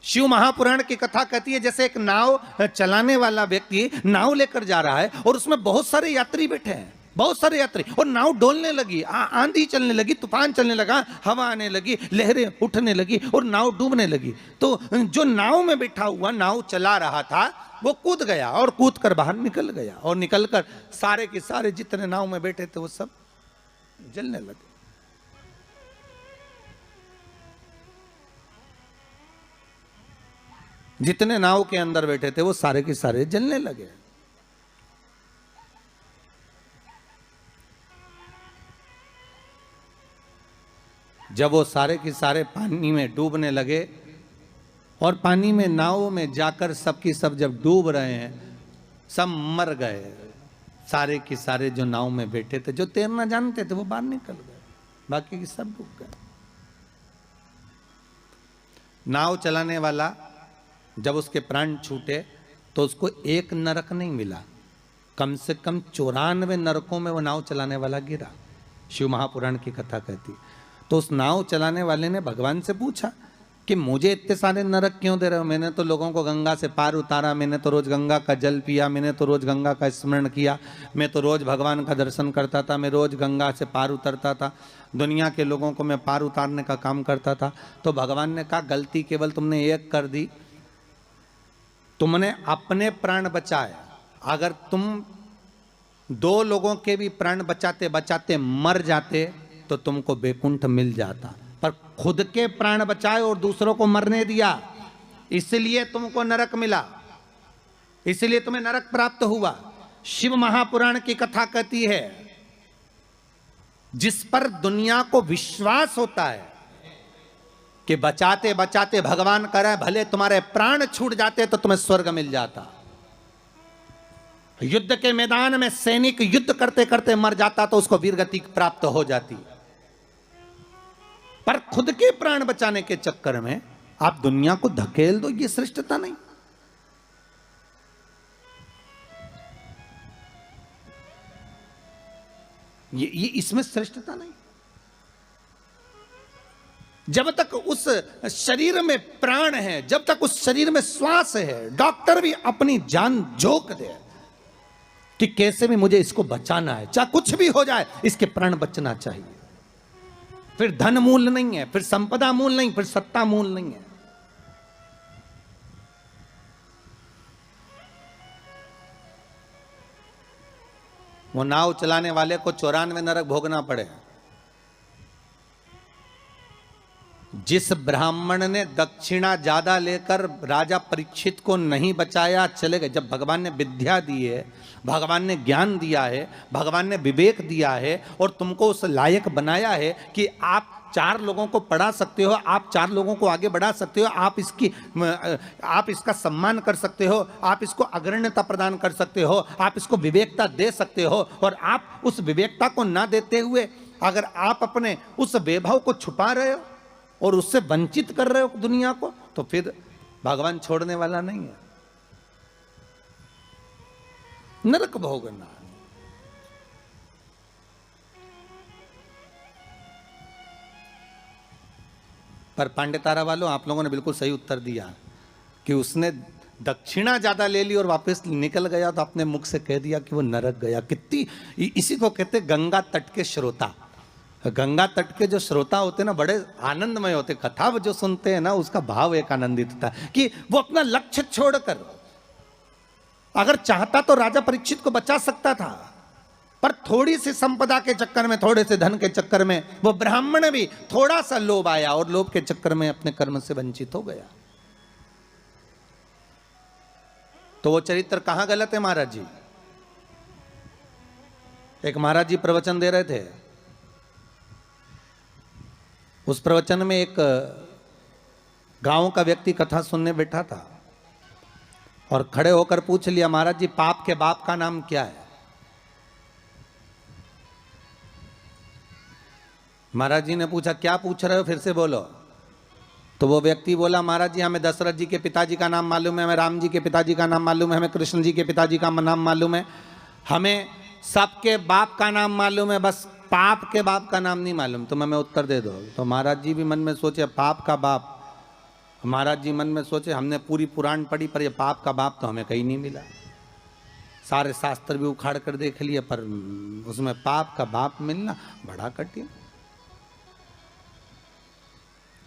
शिव महापुराण की कथा कहती है जैसे एक नाव चलाने वाला व्यक्ति नाव लेकर जा रहा है और उसमें बहुत सारे यात्री बैठे हैं, बहुत सारे यात्री, और नाव डोलने लगी, आंधी चलने लगी, तूफान चलने लगा, हवा आने लगी, लहरें उठने लगी और नाव डूबने लगी। तो जो नाव में बैठा हुआ नाव चला रहा था वो कूद गया और कूद कर बाहर निकल गया, और निकलकर सारे के सारे जितने नाव में बैठे थे वो सब जलने लगे। जितने नाव के अंदर बैठे थे वो सारे के सारे जलने लगे। जब वो सारे के सारे पानी में डूबने लगे और पानी में नाव में जाकर सबकी सब जब डूब रहे हैं, सब मर गए। सारे के सारे जो नाव में बैठे थे, जो तैरना जानते थे वो बाहर निकल गए, बाकी के सब डूब गए। नाव चलाने वाला जब उसके प्राण छूटे तो उसको एक नरक नहीं मिला, कम से कम 94 नरकों में वो नाव चलाने वाला गिरा। शिव महापुराण की कथा कहती। तो उस नाव चलाने वाले ने भगवान से पूछा कि मुझे इतने सारे नरक क्यों दे रहे हो? मैंने तो लोगों को गंगा से पार उतारा, मैंने तो रोज गंगा का जल पिया, मैंने तो रोज गंगा का स्मरण किया, मैं तो रोज भगवान का दर्शन करता था, मैं रोज गंगा से पार उतरता था, दुनिया के लोगों को मैं पार उतारने का काम करता था। तो भगवान ने कहा गलती केवल तुमने एक कर दी, तुमने अपने प्राण बचाए। अगर तुम 2 लोगों के भी प्राण बचाते बचाते मर जाते तो तुमको वैकुंठ मिल जाता, पर खुद के प्राण बचाए और दूसरों को मरने दिया, इसलिए तुमको नरक मिला, इसलिए तुम्हें नरक प्राप्त हुआ। शिव महापुराण की कथा कहती है जिस पर दुनिया को विश्वास होता है कि बचाते बचाते भगवान करे भले तुम्हारे प्राण छूट जाते तो तुम्हें स्वर्ग मिल जाता। युद्ध के मैदान में सैनिक युद्ध करते करते मर जाता तो उसको वीरगति प्राप्त हो जाती, पर खुद के प्राण बचाने के चक्कर में आप दुनिया को धकेल दो, ये श्रेष्ठता नहीं। ये इसमें श्रेष्ठता नहीं। जब तक उस शरीर में प्राण है, जब तक उस शरीर में श्वास है, डॉक्टर भी अपनी जान झोंक दे कि कैसे भी मुझे इसको बचाना है, चाहे कुछ भी हो जाए इसके प्राण बचना चाहिए। फिर धन मूल नहीं है, फिर संपदा मूल नहीं, फिर सत्ता मूल नहीं है। वो नाव चलाने वाले को 94 नरक भोगना पड़े। जिस ब्राह्मण ने दक्षिणा ज्यादा लेकर राजा परीक्षित को नहीं बचाया, चले गए। जब भगवान ने विद्या दी है, भगवान ने ज्ञान दिया है, भगवान ने विवेक दिया है और तुमको उस लायक बनाया है कि आप 4 लोगों को पढ़ा सकते हो, आप 4 लोगों को आगे बढ़ा सकते हो, आप इसका सम्मान कर सकते हो, आप इसको अग्रण्यता प्रदान कर सकते हो, आप इसको विवेकता दे सकते हो। और आप उस विवेकता को ना देते हुए अगर आप अपने उस वैभव को छुपा रहे हो और उससे वंचित कर रहे हो दुनिया को, तो फिर भगवान छोड़ने वाला नहीं है। नरक भोगना। पर पांडेतारा वालों, आप लोगों ने बिल्कुल सही उत्तर दिया कि उसने दक्षिणा ज्यादा ले ली और वापस निकल गया तो अपने मुख से कह दिया कि वो नरक गया। कितनी, इसी को कहते गंगा तट के श्रोता। गंगा तट के जो श्रोता होते हैं ना, बड़े आनंदमय होते। कथा जो सुनते हैं ना, उसका भाव एक आनंदित होता है कि वो अपना लक्ष्य छोड़कर, अगर चाहता तो राजा परीक्षित को बचा सकता था, पर थोड़ी सी संपदा के चक्कर में, थोड़े से धन के चक्कर में वो ब्राह्मण भी थोड़ा सा लोभ आया और लोभ के चक्कर में अपने कर्म से वंचित हो गया। तो वो चरित्र कहां गलत है महाराज जी? एक महाराज जी प्रवचन दे रहे थे, उस प्रवचन में एक गांव का व्यक्ति कथा सुनने बैठा था और खड़े होकर पूछ लिया, महाराज जी पाप के बाप का नाम क्या है? महाराज जी ने पूछा, क्या पूछ रहे हो, फिर से बोलो। तो वो व्यक्ति बोला, महाराज जी हमें दशरथ जी के पिताजी का नाम मालूम है, हमें राम जी के पिताजी का नाम मालूम है, हमें कृष्ण जी के पिताजी का नाम मालूम है, हमें सबके बाप का नाम मालूम है, बस पाप के बाप का नाम नहीं मालूम। तुम हमें उत्तर दे दो। तो महाराज जी भी मन में सोचे पाप का बाप। महाराज जी मन में सोचे हमने पूरी पुराण पढ़ी पर ये पाप का बाप तो हमें कहीं नहीं मिला, सारे शास्त्र भी उखाड़ कर देख लिए पर उसमें पाप का बाप मिलना बड़ा कठिन।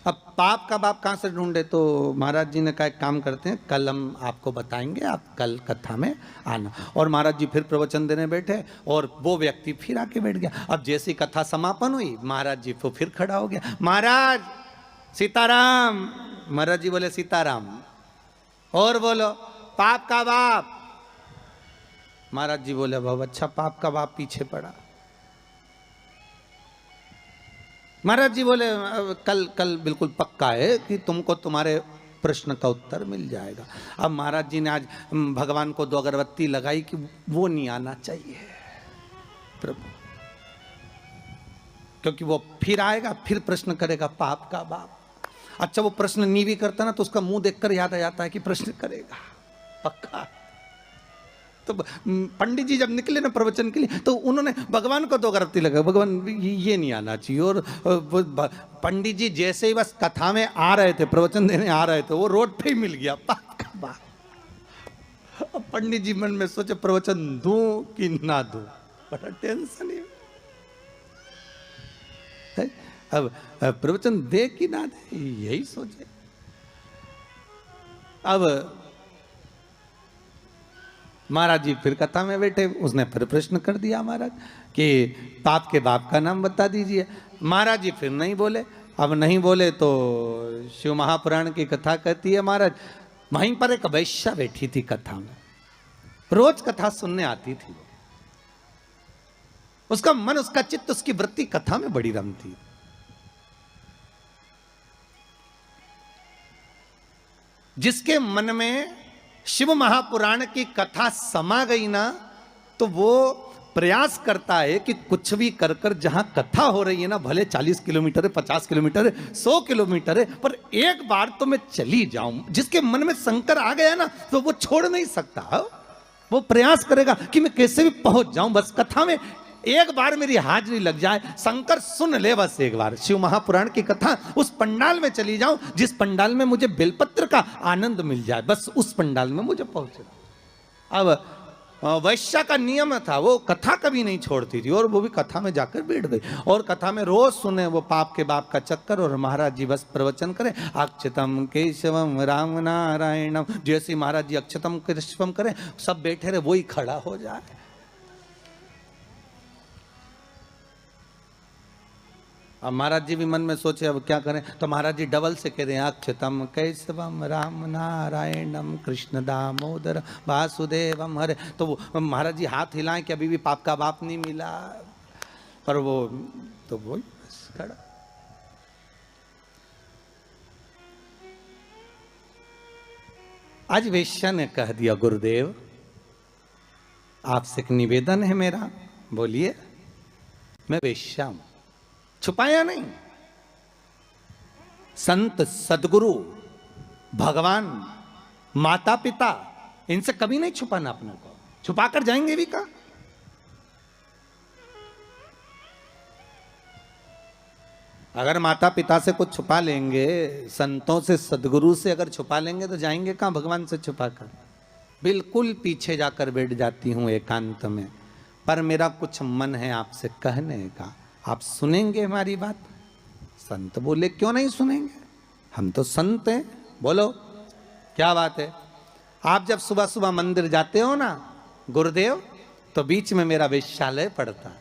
अब पाप का बाप कहाँ से ढूंढे? तो महाराज जी ने कहा एक काम करते हैं, कल हम आपको बताएंगे, आप कल कथा में आना। और महाराज जी फिर प्रवचन देने बैठे और वो व्यक्ति फिर आके बैठ गया। अब जैसी कथा समापन हुई, महाराज जी तो फिर खड़ा हो गया, महाराज सीताराम। महाराज जी बोले सीताराम। और बोलो पाप का बाप। महाराज जी बोले बहुत अच्छा, पाप का बाप पीछे पड़ा। महाराज जी बोले कल बिल्कुल पक्का है कि तुमको तुम्हारे प्रश्न का उत्तर मिल जाएगा। अब महाराज जी ने आज भगवान को 2 अगरबत्ती लगाई कि वो नहीं आना चाहिए प्रभु, क्योंकि वो फिर आएगा, फिर प्रश्न करेगा पाप का बाप। अच्छा वो प्रश्न नहीं भी करता ना तो उसका मुंह देखकर याद आ जाता है कि प्रश्न करेगा पक्का। तो पंडित जी जब निकले ना प्रवचन के लिए तो उन्होंने भगवान को तो गलती लगा, भगवान ये नहीं आना चाहिए। और पंडित जी जैसे ही बस कथा में आ रहे थे, प्रवचन देने आ रहे थे, वो रोड पे ही मिल गया पक्का। अब पंडित जी मन में सोचे प्रवचन दूं कि ना दूं, बड़ा टेंशन है। अब प्रवचन दे कि ना दे यही सोचे। अब महाराज जी फिर कथा में बैठे, उसने फिर प्रश्न कर दिया महाराज कि पाप के बाप का नाम बता दीजिए। महाराज जी फिर नहीं बोले। अब नहीं बोले तो शिव महापुराण की कथा कहती है महाराज, वहीं पर एक वैश्या बैठी थी कथा में, रोज कथा सुनने आती थी। उसका मन, उसका चित्त, उसकी वृत्ति कथा में बड़ी रमती। जिसके मन में शिव महापुराण की कथा समा गई ना, तो वो प्रयास करता है कि कुछ भी कर कर जहां कथा हो रही है ना, भले 40 किलोमीटर है, 50 किलोमीटर है, 100 किलोमीटर है, पर एक बार तो मैं चली जाऊं। जिसके मन में शंकर आ गया ना तो वो छोड़ नहीं सकता। वो प्रयास करेगा कि मैं कैसे भी पहुंच जाऊं, बस कथा में एक बार मेरी हाजिरी लग जाए, शंकर सुन ले बस एक बार शिव महापुराण की कथा, उस पंडाल में चली जाऊं जिस पंडाल में मुझे बेलपत्र का आनंद मिल जाए, बस उस पंडाल में मुझे पहुंचना। अब वैश्या का नियम था, वो कथा कभी नहीं छोड़ती थी, और वो भी कथा में जाकर बैठ गई और कथा में रोज सुने वो पाप के बाप का चक्कर। और महाराज जी बस प्रवचन करें, अक्षतम केशवम राम नारायणम, जैसे महाराज जी अक्षतम केशवम करें, सब बैठे रहे, वही खड़ा हो जाए। अब महाराज जी भी मन में सोचे अब क्या करें, तो महाराज जी डबल से कह रहे हैं, अक्षतम कैशवम राम नारायणम कृष्ण दामोदर वासुदेवम हरे। तो वो महाराज जी हाथ हिलाएं कि अभी भी पाप का बाप नहीं मिला, पर वो तो वही बस खड़ा। आज वेश्या ने कह दिया, गुरुदेव आपसे एक निवेदन है मेरा। बोलिए। मैं वेश्या हूं, छुपाया नहीं। संत, सदगुरु, भगवान, माता पिता, इनसे कभी नहीं छुपाना अपने को। छुपाकर जाएंगे भी कहां? अगर माता पिता से कुछ छुपा लेंगे, संतों से, सदगुरु से अगर छुपा लेंगे, तो जाएंगे कहां भगवान से छुपाकर? बिल्कुल पीछे जाकर बैठ जाती हूं एकांत में, पर मेरा कुछ मन है आपसे कहने का, आप सुनेंगे हमारी बात? संत बोले, क्यों नहीं सुनेंगे, हम तो संत हैं, बोलो क्या बात है। आप जब सुबह सुबह मंदिर जाते हो ना गुरुदेव, तो बीच में मेरा वेश्यालय पड़ता,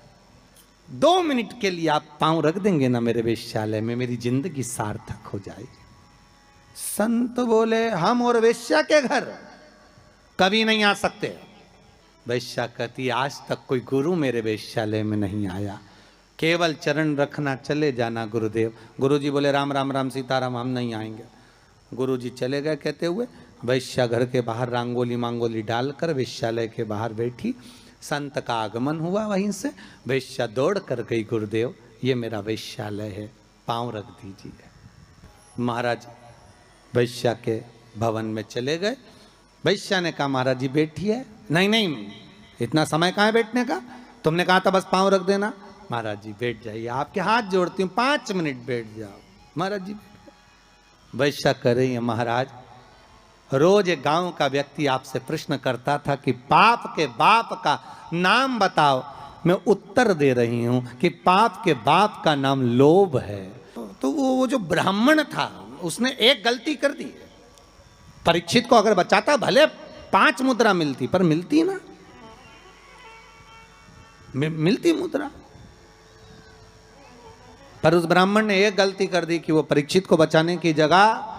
2 मिनट के लिए आप पांव रख देंगे ना मेरे वेश्यालय में, मेरी जिंदगी सार्थक हो जाएगी। संत बोले, हम और वेश्या के घर कभी नहीं आ सकते। वेश्या कहती, आज तक कोई गुरु मेरे वेश्यालय में नहीं आया, केवल चरण रखना, चले जाना गुरुदेव। गुरुजी बोले, राम राम राम सीताराम, हम नहीं आएंगे। गुरुजी चले गए कहते हुए। वैश्या घर के बाहर रंगोली मांगोली डालकर वेश्यालय के बाहर बैठी। संत का आगमन हुआ वहीं से। वैश्या दौड़ कर गई, गुरुदेव ये मेरा वेश्यालय है, पांव रख दीजिए। महाराज वैश्या के भवन में चले गए। वैश्या ने कहा, महाराज जी बैठिए। नहीं नहीं, इतना समय कहाँ है बैठने का, तुमने कहा था बस पांव रख देना। महाराज जी बैठ जाइए, आपके हाथ जोड़ती हूँ, 5 मिनट बैठ जाओ। महाराज जी वैश्या कह रही है, महाराज रोज एक गांव का व्यक्ति आपसे प्रश्न करता था कि पाप के बाप का नाम बताओ, मैं उत्तर दे रही हूं कि पाप के बाप का नाम लोभ है। तो वो जो ब्राह्मण था उसने एक गलती कर दी। परीक्षित को अगर बचाता भले 5 मुद्रा मिलती, पर मिलती ना, मिलती मुद्रा। पर उस ब्राह्मण ने एक गलती कर दी कि वो परीक्षित को बचाने की जगह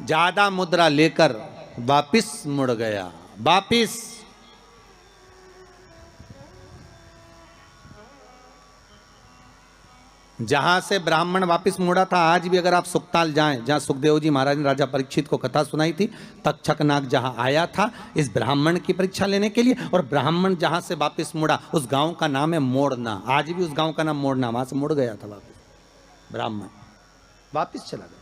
ज्यादा मुद्रा लेकर वापिस मुड़ गया। वापिस जहां से ब्राह्मण वापिस मुड़ा था, आज भी अगर आप सुकताल जाएं, जहां सुखदेव जी महाराज ने राजा परीक्षित को कथा सुनाई थी, तक्षक नाग जहां आया था इस ब्राह्मण की परीक्षा लेने के लिए, और ब्राह्मण जहां से वापिस मुड़ा उस गांव का नाम है मोड़ना। आज भी उस गांव का नाम मोड़ना, वहां से मुड़ गया था वापिस ब्राह्मण, वापिस चला गया।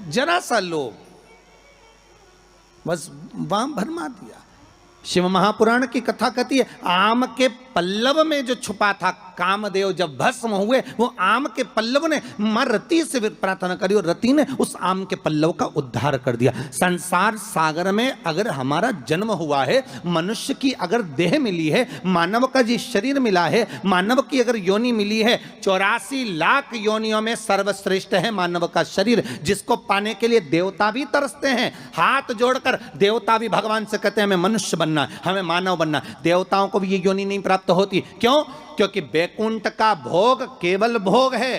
जरा सा लोभ, बस वाम भरमा दिया। शिव महापुराण की कथा कहती है, आम के पल्लव में जो छुपा था कामदेव, जब भस्म हुए, वो आम के पल्लव ने मां रति से प्रार्थना करी और रति ने उस आम के पल्लव का उद्धार कर दिया। संसार सागर में अगर हमारा जन्म हुआ है, मनुष्य की अगर देह मिली है, मानव का जी शरीर मिला है, मानव की अगर योनि मिली है, 84 लाख योनियों में सर्वश्रेष्ठ है मानव का शरीर, जिसको पाने के लिए देवता भी तरसते हैं। हाथ जोड़कर देवता भी भगवान से कहते हैं हमें मनुष्य बनना, हमें मानव बनना। देवताओं को भी ये योनि नहीं प्राप्त होती। क्यों? क्योंकि बैकुंठ का भोग केवल भोग है,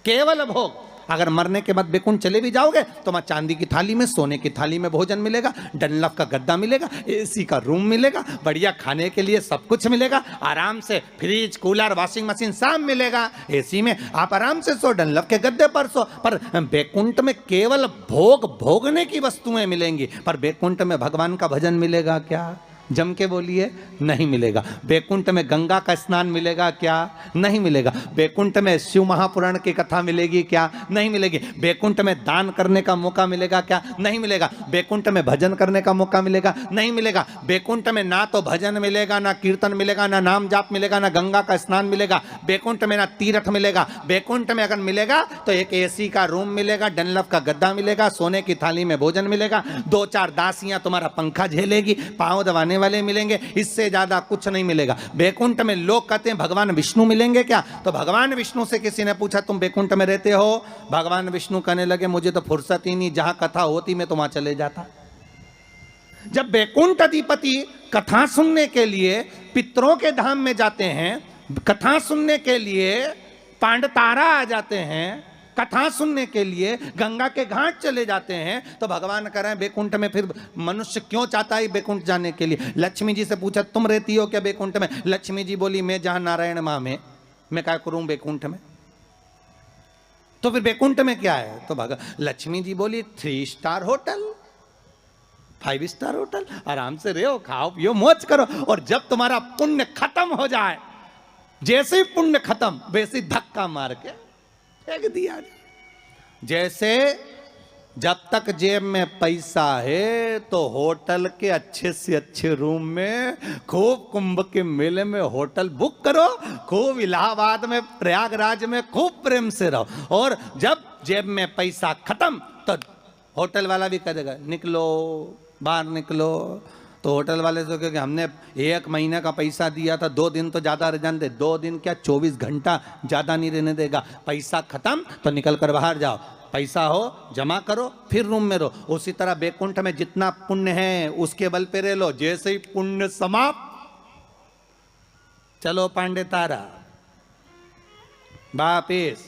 केवल भोग। अगर मरने के बाद बैकुंठ चले भी जाओगे तो वहां चांदी की थाली में, सोने की थाली में भोजन मिलेगा, डनलफ का गद्दा मिलेगा, एसी का रूम मिलेगा, बढ़िया खाने के लिए सब कुछ मिलेगा, आराम से फ्रिज, कूलर, वॉशिंग मशीन सब मिलेगा। एसी में आप आराम से सो, डनलफ के गद्दे पर सो। पर बैकुंठ में केवल भोग भोगने की वस्तुएं मिलेंगी। पर बैकुंठ में भगवान का भजन मिलेगा क्या? जम के बोलिए, नहीं मिलेगा। बैकुंठ में गंगा का स्नान मिलेगा क्या? नहीं मिलेगा। बैकुंठ में शिव महापुराण की कथा मिलेगी क्या? नहीं मिलेगी। बैकुंठ में दान करने का मौका मिलेगा क्या? नहीं मिलेगा। बैकुंठ में भजन करने का मौका मिलेगा? नहीं मिलेगा। बैकुंठ में ना तो भजन मिलेगा, ना कीर्तन मिलेगा, ना नाम जाप मिलेगा, ना गंगा का स्नान मिलेगा। बैकुंठ में ना तीर्थ मिलेगा। बैकुंठ में अगर मिलेगा तो एक एसी का रूम मिलेगा, डनलफ का गद्दा मिलेगा, सोने की थाली में भोजन मिलेगा, 2-4 दासियां तुम्हारा पंखा झेलेगी, पांव दबाने वाले मिलेंगे, इससे ज्यादा कुछ नहीं मिलेगा। बैकुंठ में लोग कहते हैं भगवान विष्णु मिलेंगे क्या? तो भगवान विष्णु से किसी ने पूछा तुम बैकुंठ में रहते हो? भगवान विष्णु कहने लगे मुझे तो फुर्सत ही नहीं, जहां कथा होती मैं तो वहां चले जाता। जब बैकुंठ अधिपति कथा सुनने के लिए पितरों के धाम में जाते हैं, कथा सुनने के लिए पांडतारा आ जाते हैं, कथा सुनने के लिए गंगा के घाट चले जाते हैं, तो भगवान कह रहे हैं बैकुंठ में फिर मनुष्य क्यों चाहता है बैकुंठ जाने के लिए? लक्ष्मी जी से पूछा तुम रहती हो क्या बैकुंठ में? लक्ष्मी जी बोली मैं जहां नारायण मां में, मैं क्या करूं बैकुंठ में? तो फिर बैकुंठ में क्या है? तो लक्ष्मी जी बोली 3 स्टार होटल, 5 स्टार होटल, आराम से रहो, खाओ पियो, मौज करो। और जब तुम्हारा पुण्य खत्म हो जाए, जैसे ही पुण्य खत्म वैसे ही धक्का मार के फेंक दिया। जैसे जब तक जेब में पैसा है तो होटल के अच्छे से अच्छे रूम में, खूब कुंभ के मेले में होटल बुक करो, खूब इलाहाबाद में, प्रयागराज में खूब प्रेम से रहो। और जब जेब में पैसा खत्म तो होटल वाला भी कह देगा निकलो, बाहर निकलो। तो होटल वाले से क्योंकि हमने 1 महीने का पैसा दिया था, 2 दिन तो ज्यादा रहने दे, 2 दिन क्या 24 घंटा ज्यादा नहीं रहने देगा। पैसा खत्म तो निकल कर बाहर जाओ, पैसा हो जमा करो, फिर रूम में रहो। उसी तरह बैकुंठ में जितना पुण्य है उसके बल पे रह लो, जैसे ही पुण्य समाप्त, चलो पांडे तारा वापिस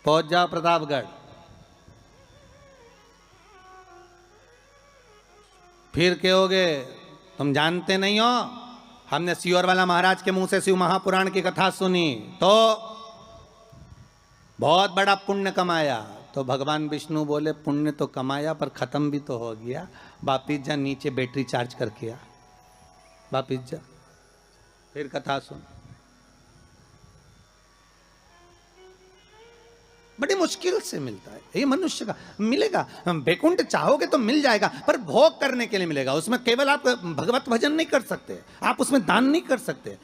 पहुंच जाओ प्रतापगढ़। फिर कहोगे तुम जानते नहीं हो, हमने सियोर वाला महाराज के मुंह से शिव महापुराण की कथा सुनी तो बहुत बड़ा पुण्य कमाया। तो भगवान विष्णु बोले पुण्य तो कमाया पर खत्म भी तो हो गया, वापिस जा नीचे बैटरी चार्ज करके आ, वापिस जा, फिर कथा सुन। बड़ी मुश्किल से मिलता है ये मनुष्य का, मिलेगा। बैकुंठ चाहोगे तो मिल जाएगा, पर भोग करने के लिए मिलेगा। उसमें केवल आप भगवत भजन नहीं कर सकते, आप उसमें दान नहीं कर सकते।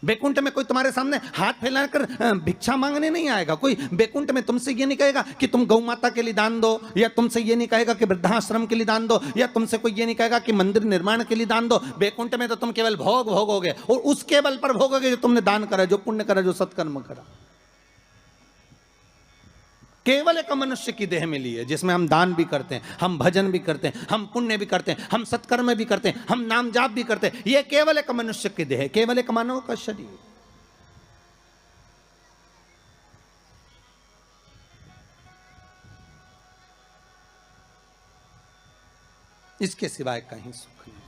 बैकुंठ में कोई तुम्हारे सामने हाथ फैलाकर भिक्षा मांगने नहीं आएगा। कोई बैकुंठ में तुमसे ये नहीं कहेगा कि तुम गौ माता के लिए दान दो, या तुमसे ये नहीं कहेगा कि वृद्धाश्रम के लिए दान दो, या तुमसे कोई ये नहीं कहेगा कि मंदिर निर्माण के लिए दान दो। बैकुंठ में तो तुम केवल भोग भोगोगे, और उसके बल पर भोगोगे जो तुमने दान करा, जो पुण्य करा, जो सत्कर्म करा। केवल एक मनुष्य की देह मिली है जिसमें हम दान भी करते हैं, हम भजन भी करते हैं, हम पुण्य भी करते हैं, हम सत्कर्म भी करते हैं, हम नाम जाप भी करते हैं। यह केवल एक मनुष्य की देह है, केवल एक मानव का शरीर। इसके सिवाय कहीं सुख नहीं।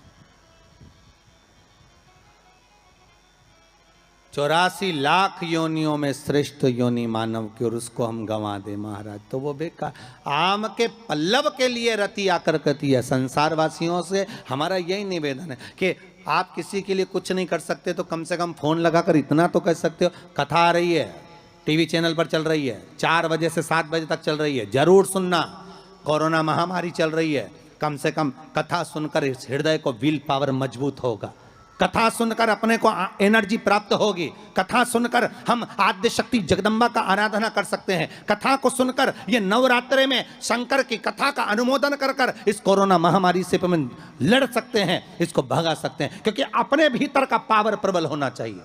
84 लाख योनियों में श्रेष्ठ योनि मानव की, और उसको हम गंवा दे महाराज तो वो बेकार। आम के पल्लव के लिए रति आकर कहती है संसार वासियों से हमारा यही निवेदन है कि आप किसी के लिए कुछ नहीं कर सकते तो कम से कम फोन लगाकर इतना तो कह सकते हो कथा आ रही है, टीवी चैनल पर चल रही है, 4 बजे से 7 बजे तक चल रही है, जरूर सुनना। कोरोना महामारी चल रही है, कम से कम कथा सुनकर इस हृदय को विल पावर मजबूत होगा, कथा सुनकर अपने को एनर्जी प्राप्त होगी, कथा सुनकर हम आद्य शक्ति जगदम्बा का आराधना कर सकते हैं, कथा को सुनकर ये नवरात्रे में शंकर की कथा का अनुमोदन कर कर इस कोरोना महामारी से हम लड़ सकते हैं, इसको भगा सकते हैं, क्योंकि अपने भीतर का पावर प्रबल होना चाहिए।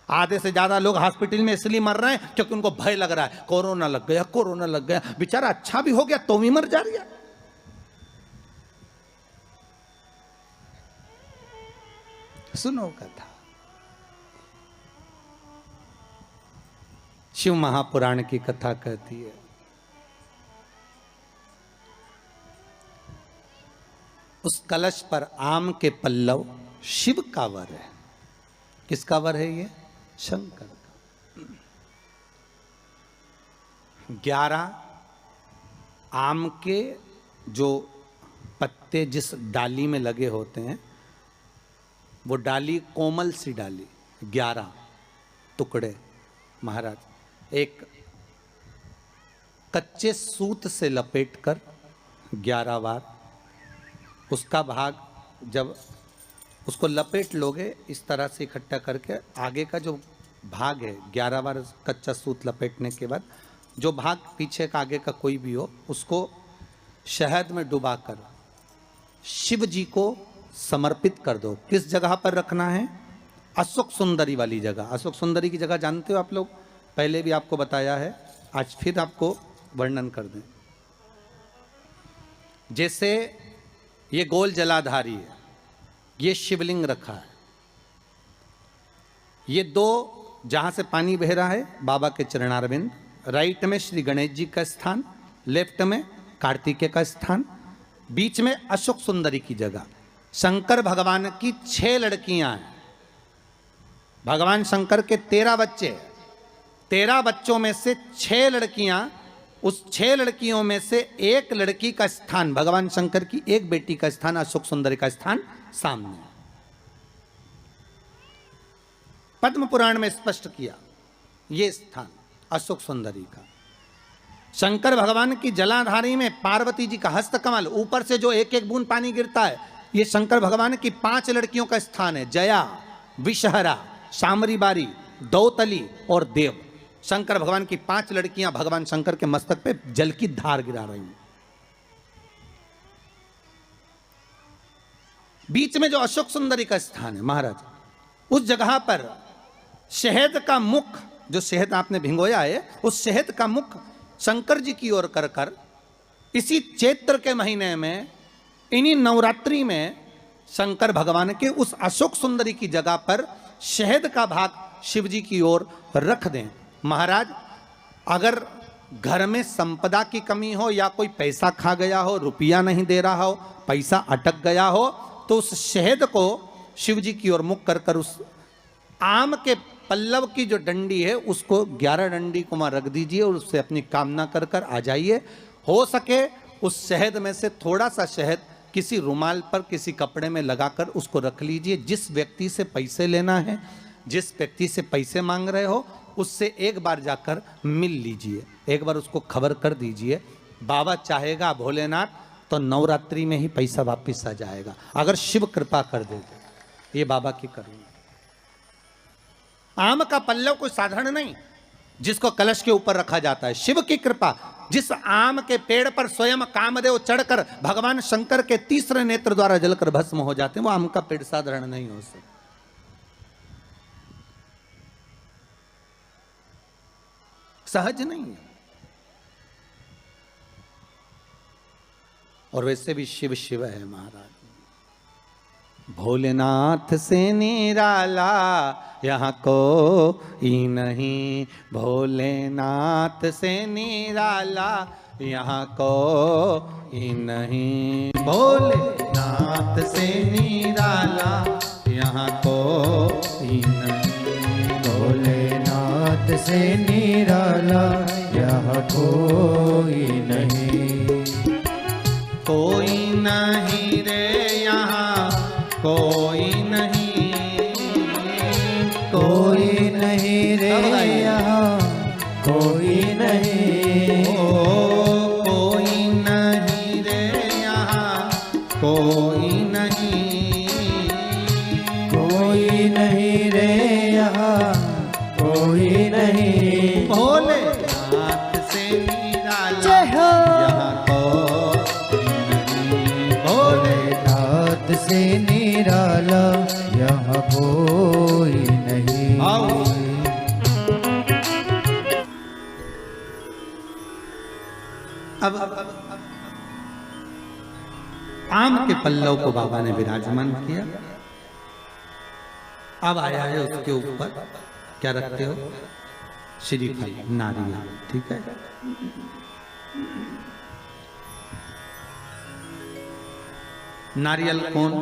आधे से ज्यादा लोग हॉस्पिटल में इसलिए मर रहे हैं क्योंकि उनको भय लग रहा है, कोरोना लग गया, कोरोना लग गया, बेचारा अच्छा भी हो गया तो भी मर जा रही है। सुनो कथा, शिव महापुराण की कथा कहती है, उस कलश पर आम के पल्लव शिव का वर है। किसका वर है ये? शंकर का। 11 आम के जो पत्ते जिस डाली में लगे होते हैं, वो डाली कोमल सी डाली, 11 टुकड़े महाराज एक कच्चे सूत से लपेटकर 11 बार उसका भाग, जब उसको लपेट लोगे इस तरह से इकट्ठा करके, आगे का जो भाग है 11 बार कच्चा सूत लपेटने के बाद जो भाग पीछे का आगे का कोई भी हो, उसको शहद में डुबाकर शिव जी को समर्पित कर दो। किस जगह पर रखना है? अशोक सुंदरी वाली जगह। अशोक सुंदरी की जगह जानते हो आप लोग, पहले भी आपको बताया है, आज फिर आपको वर्णन कर दें। जैसे ये गोल जलाधारी है, ये शिवलिंग रखा है, ये 2 जहां से पानी बह रहा है बाबा के चरणारविंद, राइट में श्री गणेश जी का स्थान, लेफ्ट में कार्तिकेय का स्थान, बीच में अशोक सुंदरी की जगह। शंकर भगवान की 6 लड़कियां हैं। भगवान शंकर के 13 बच्चे, 13 बच्चों में से 6 लड़कियां, उस 6 लड़कियों में से एक लड़की का स्थान, भगवान शंकर की एक बेटी का स्थान, अशोक सुंदरी का स्थान सामने पद्म पुराण में स्पष्ट किया, ये स्थान अशोक सुंदरी का। शंकर भगवान की जलाधारी में पार्वती जी का हस्तकमल, ऊपर से जो एक एक बूंद पानी गिरता है, ये शंकर भगवान की 5 लड़कियों का स्थान है, जया, विषहरा, शामरी बारी, दौतली और देव। शंकर भगवान की 5 लड़कियां भगवान शंकर के मस्तक पे जल की धार गिरा रही हैं। बीच में जो अशोक सुंदरी का स्थान है महाराज, उस जगह पर शहद का मुख, जो शहद आपने भिंगोया है, उस शहद का मुख शंकर जी की ओर कर कर इसी चैत्र के महीने में, इन्हीं नवरात्रि में शंकर भगवान के उस अशोक सुंदरी की जगह पर शहद का भाग शिव जी की ओर रख दें। महाराज अगर घर में संपदा की कमी हो या कोई पैसा खा गया हो, रुपया नहीं दे रहा हो, पैसा अटक गया हो, तो उस शहद को शिव जी की ओर मुख कर कर उस आम के पल्लव की जो डंडी है उसको 11 डंडी को वहां रख दीजिए और उससे अपनी कामना कर कर आ जाइए। हो सके उस शहद में से थोड़ा सा शहद किसी रुमाल पर, किसी कपड़े में लगाकर उसको रख लीजिए। जिस व्यक्ति से पैसे लेना है, जिस व्यक्ति से पैसे मांग रहे हो, उससे एक बार जाकर मिल लीजिए, एक बार उसको खबर कर दीजिए। बाबा चाहेगा भोलेनाथ तो नवरात्रि में ही पैसा वापस आ जाएगा, अगर शिव कृपा कर दे। ये बाबा की करुणा। आम का पल्लव कोई साधारण नहीं जिसको कलश के ऊपर रखा जाता है, शिव की कृपा। जिस आम के पेड़ पर स्वयं कामदेव चढ़कर भगवान शंकर के तीसरे नेत्र द्वारा जलकर भस्म हो जाते हैं, वो आम का पेड़ साधारण नहीं हो सकता। सहज नहीं है। और वैसे भी शिव शिव है महाराज। भोलेनाथ से निराला यहाँ कोई नहीं, भोलेनाथ से निराला यहाँ कोई नहीं, भोलेनाथ से निराला यहाँ कोई नहीं, भोलेनाथ से निराला यहाँ कोई नहीं, कोई नहीं रे यहाँ कोई नहीं, कोई नहीं रे यहाँ अब आम के पल्लव को बाबा ने विराजमान किया। अब आया है उसके ऊपर क्या रखते हो? श्रीफल, नारियल, ठीक है। नारियल कौन?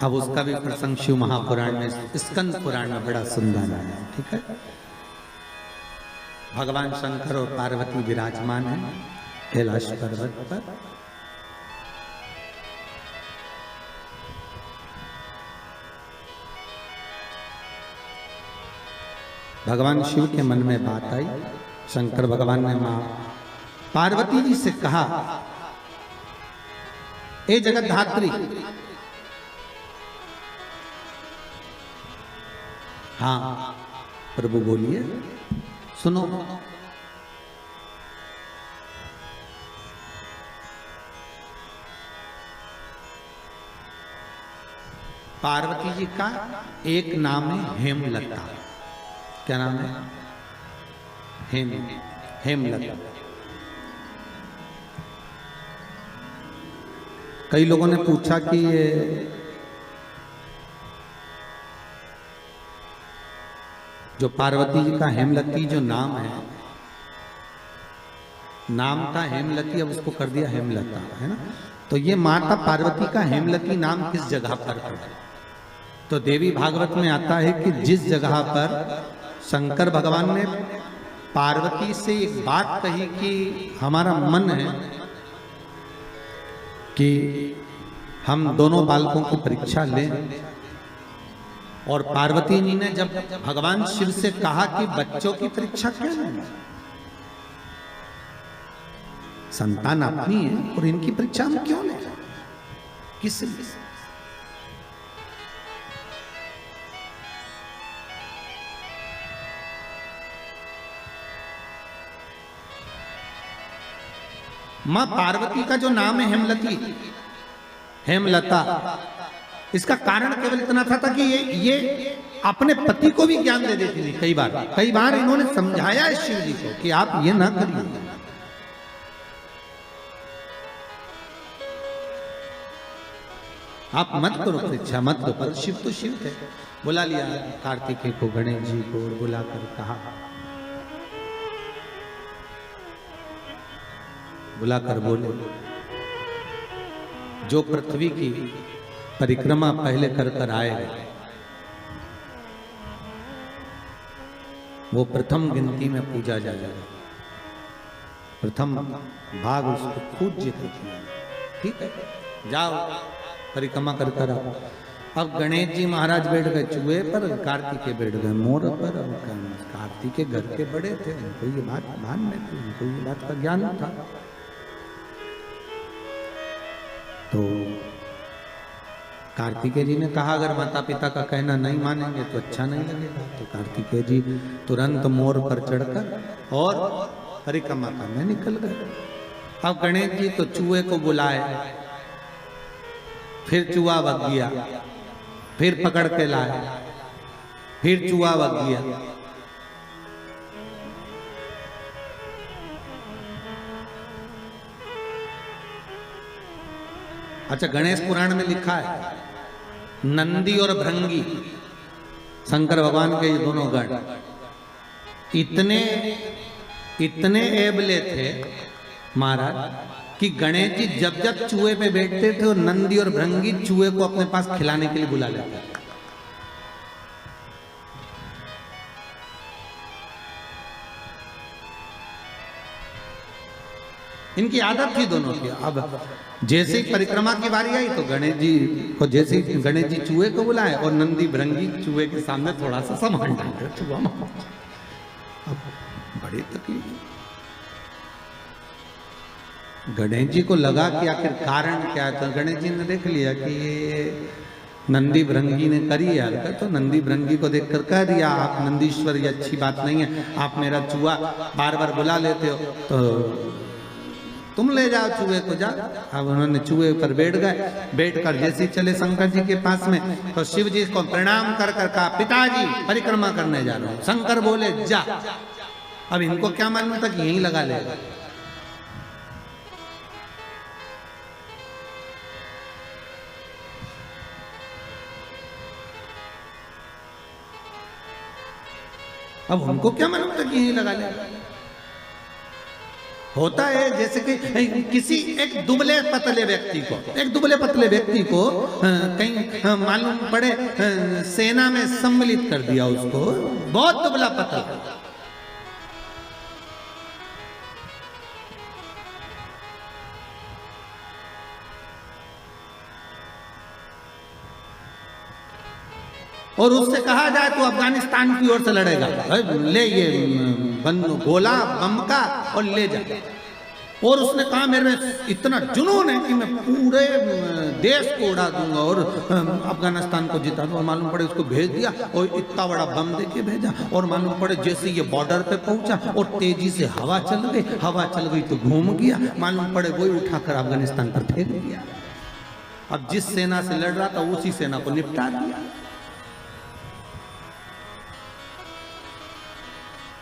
अब उसका भी प्रसंग शिव महापुराण में, स्कंद पुराण में बड़ा सुंदर है, ठीक है। भगवान शंकर और पार्वती विराजमान है कैलाश पर्वत पर। भगवान शिव के मन में बात आई। शंकर भगवान ने मां पार्वती जी से कहा, ए जगत धात्री, हाँ प्रभु बोलिए, सुनो। पार्वती जी का एक नाम है हेमलता। क्या नाम है? हेमलता। कई लोगों ने पूछा कि ये जो पार्वती जी का हेमलती जो नाम है, नाम था हेमलती, अब उसको कर दिया हेमलता, है ना। तो ये माता पार्वती का हेमलती नाम किस जगह पर पड़ा? तो देवी भागवत में आता है कि जिस जगह पर शंकर भगवान ने पार्वती से एक बात कही कि हमारा मन है कि हम दोनों बालकों की परीक्षा लें, और पार्वती जी ने जब भगवान शिव से कहा कि बच्चों की परीक्षा क्या लें, संतान अपनी है और इनकी परीक्षा हम क्यों लें, किस लिए? मां पार्वती का जो नाम है हेमलती, हेमलता, इसका कारण केवल इतना था कि ये अपने पति को भी ज्ञान दे देती थी। कई बार इन्होंने समझाया है शिव जी को कि आप ये ना करिए। आप मत करो परीक्षा, मत करो। पर शिव तो शिव थे। बुला लिया कार्तिकेय को, गणेश जी को, और बुलाकर कहा, बुलाकर बोले, जो पृथ्वी की परिक्रमा पहले कर कर आएगा वो प्रथम गिनती में पूजा जाएगा, प्रथम भाग उसको पूज्य करते हैं, ठीक है। जाओ परिक्रमा कर कर आओ। अब गणेश जी महाराज बैठ गए चूहे पर, कार्तिकेय बैठ गए मोर पर। कार्तिकेय घर के बड़े थे, उनको ये बात ध्यान में थी, उनको ये बात का ज्ञान था। तो कार्तिकेय जी ने कहा, अगर माता पिता का कहना नहीं मानेंगे तो अच्छा नहीं लगेगा। तो कार्तिकेय जी तुरंत मोर पर चढ़कर और परिक्रमा करने निकल गए। अब गणेश जी तो चूहे को बुलाए, फिर चूहा भग गया, फिर पकड़ के लाए, फिर चूहा भग गया। अच्छा, गणेश पुराण में लिखा है नंदी और भृंगी, शंकर भगवान के ये दोनों गण इतने एबले थे महाराज कि गणेश जी जब जब चूहे पे बैठते थे और नंदी और भृंगी चूहे को अपने पास खिलाने के लिए बुला लेते थे। इनकी आदत थी दोनों की। अब जैसे ही परिक्रमा की बारी आई तो गणेश जी को, जैसे गणेश जी चूहे को बुलाए और नंदी भृंगी चूहे के सामने थोड़ा सा सामान डाल, चूहा अब बड़ी तकलीफ। गणेश जी को लगा कि आखिर कारण क्या है। तो गणेश जी ने देख लिया कि ये नंदी भृंगी ने करी है, तो नंदी भृंगी को देखकर कह दिया, आप नंदीश्वर, ये अच्छी बात नहीं है, आप मेरा चूहा बार बार बुला लेते हो, तो तुम ले जाओ चूहे को, जा। अब उन्होंने चूहे पर बैठ गए। बैठकर जैसे चले शंकर जी के पास में, तो शिव जी को प्रणाम कर कर कहा, पिताजी परिक्रमा करने जा रहा हूं। शंकर बोले जा। अब इनको क्या मालूम था कि यहीं लगा लेगा। अब उनको क्या मालूम था कि यही लगा ले। होता है जैसे कि किसी एक दुबले पतले व्यक्ति को कहीं मालूम पड़े सेना में सम्मिलित कर दिया, उसको बहुत दुबला पतला, और उससे कहा जाए तो अफगानिस्तान की ओर से लड़ेगा, ले ये गोला बम का और ले जा। और उसने कहा मेरे में इतना जुनून है कि मैं पूरे देश को उड़ा दूंगा और अफगानिस्तान को जिता दूंगा। और मालूम पड़े उसको भेज दिया और इतना बड़ा बम देके भेजा, और मालूम पड़े जैसे ये बॉर्डर पे पहुंचा और तेजी से हवा चल गई तो घूम गया, मालूम पड़े वही उठाकर अफगानिस्तान पर फेंक दिया। अब जिस सेना से लड़ रहा था उसी सेना को निपटा दिया।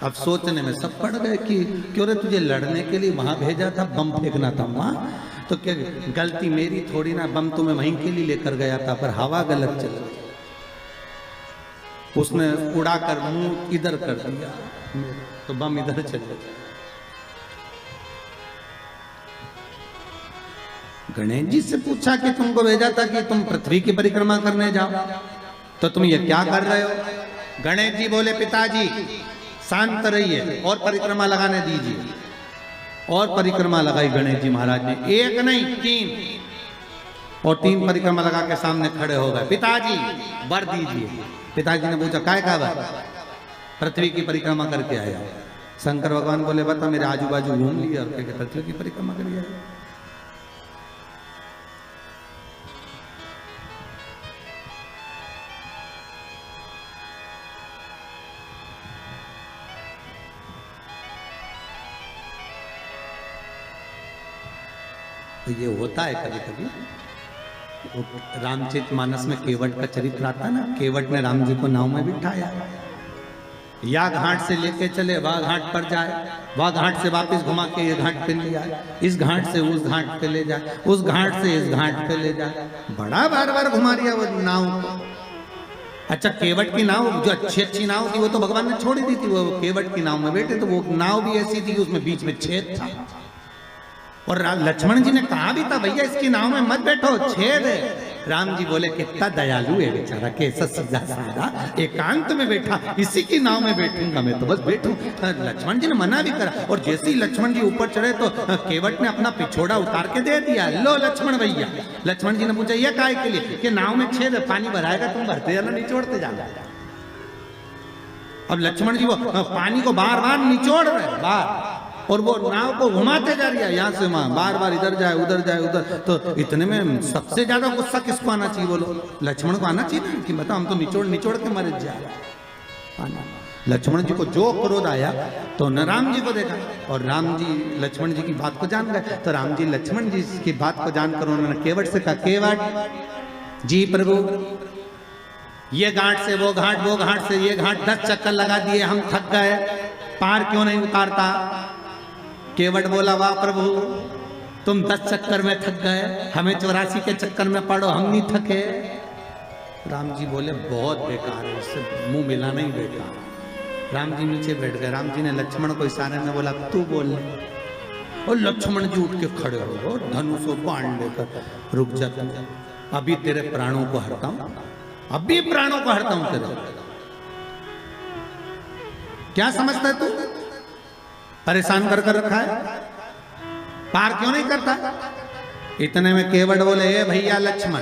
अब सोचने में सब पड़ गए कि क्यों रे तुझे लड़ने के लिए वहां भेजा था, बम फेंकना था वहां, तो क्या गलती मेरी थोड़ी ना, बम तो मैं वहीं के लिए लेकर गया था पर हवा गलत चल गई, उसने उड़ाकर मुंह इधर कर दिया तो बम इधर चल गया। गणेश जी से पूछा कि तुमको भेजा था कि तुम पृथ्वी की परिक्रमा करने जाओ, तो तुम ये क्या कर रहे हो? गणेश जी बोले पिताजी शांत रहिए और परिक्रमा लगाने दीजिए। और परिक्रमा लगाई गणेश जी महाराज ने, एक नहीं 3, और 3 परिक्रमा लगा के सामने खड़े हो गए। पिताजी वर दीजिए। पिताजी ने पूछा काय का वर? पृथ्वी की परिक्रमा करके आया। शंकर भगवान बोले बता मेरे आजू बाजू घूम लिया और क्या पृथ्वी की परिक्रमा कर लिया। तो ये होता है कभी कभी। रामचरितमानस में केवट का चरित्र आता है ना, केवट ने राम जी को नाव में बिठाया, या घाट से लेके चले वह घाट पर जाए, वह घाट से वापस घुमा के ये घाट पे ले आए, इस घाट से उस घाट पे ले जाए, उस घाट से इस घाट पे ले जाए, बड़ा बार बार घुमा दिया वो नाव को। अच्छा केवट की नाव जो अच्छी नाव थी वो तो भगवान ने छोड़ दी थी, वो केवट की नाव में बैठे तो वो नाव भी ऐसी थी कि उसमें बीच में छेद था। और लक्ष्मण जी ने कहा भी था भैया इसकी नाव में मत बैठो, छेद है। राम जी बोले कितना दयालु है बेचारा, कैसा सीधा साधा एकांत में बैठा, इसी की नाव में बैठूंगा मैं तो बस बैठूं। लक्ष्मण जी ने मना भी करा, और जैसे ही लक्ष्मण जी ऊपर चढ़े तो केवट ने अपना पिछोड़ा उतार के दे दिया, लो लक्ष्मण भैया। लक्ष्मण जी ने पूछा ये काहे के लिए? कि नाव में छेद है, पानी भराएगा तुम भरते जाना निचोड़ते जाना। अब लक्ष्मण जी वो पानी को बार बार निचोड़ रहे बार, और वो नाव को घुमाते जा रही है यहाँ से वहां, बार बार इधर जाए उधर जाए उधर। तो इतने में सबसे ज्यादा गुस्सा किसको आना चाहिए बोलो? लक्ष्मण को आना चाहिए ना, कि बता हम तो निचोड़ निचोड़ के मर जाए। लक्ष्मण जी को जो क्रोध आया तो न राम जी को देखा, और राम जी लक्ष्मण जी की बात को जान गए। तो राम जी लक्ष्मण जी की बात को जानकर उन्होंने केवट से कहा, केवट जी प्रभु ये घाट से वो घाट से ये घाट 10 चक्कर लगा दिए, हम थक गए, पार क्यों नहीं उतारता? केवट बोला वाह प्रभु तुम 10 चक्कर में थक गए, हमें 84 के चक्कर में पड़ो, हम नहीं थके। राम जी बोले बहुत बेकार है, इससे मुंह मिलाना ही बेकार। राम जी नीचे बैठ गए। राम जी ने लक्ष्मण को इशारे में बोला तू बोल ले, और लक्ष्मण जी उठ के खड़े हो गए, धनुष को बाण लेकर रुक जा, अभी तेरे प्राणों को हरता हूं, अभी प्राणों को हरता हूं तेरे। क्या समझता है तू? परेशान कर रखा है, पार क्यों नहीं करता? इतने में केवट बोले ए भैया लक्ष्मण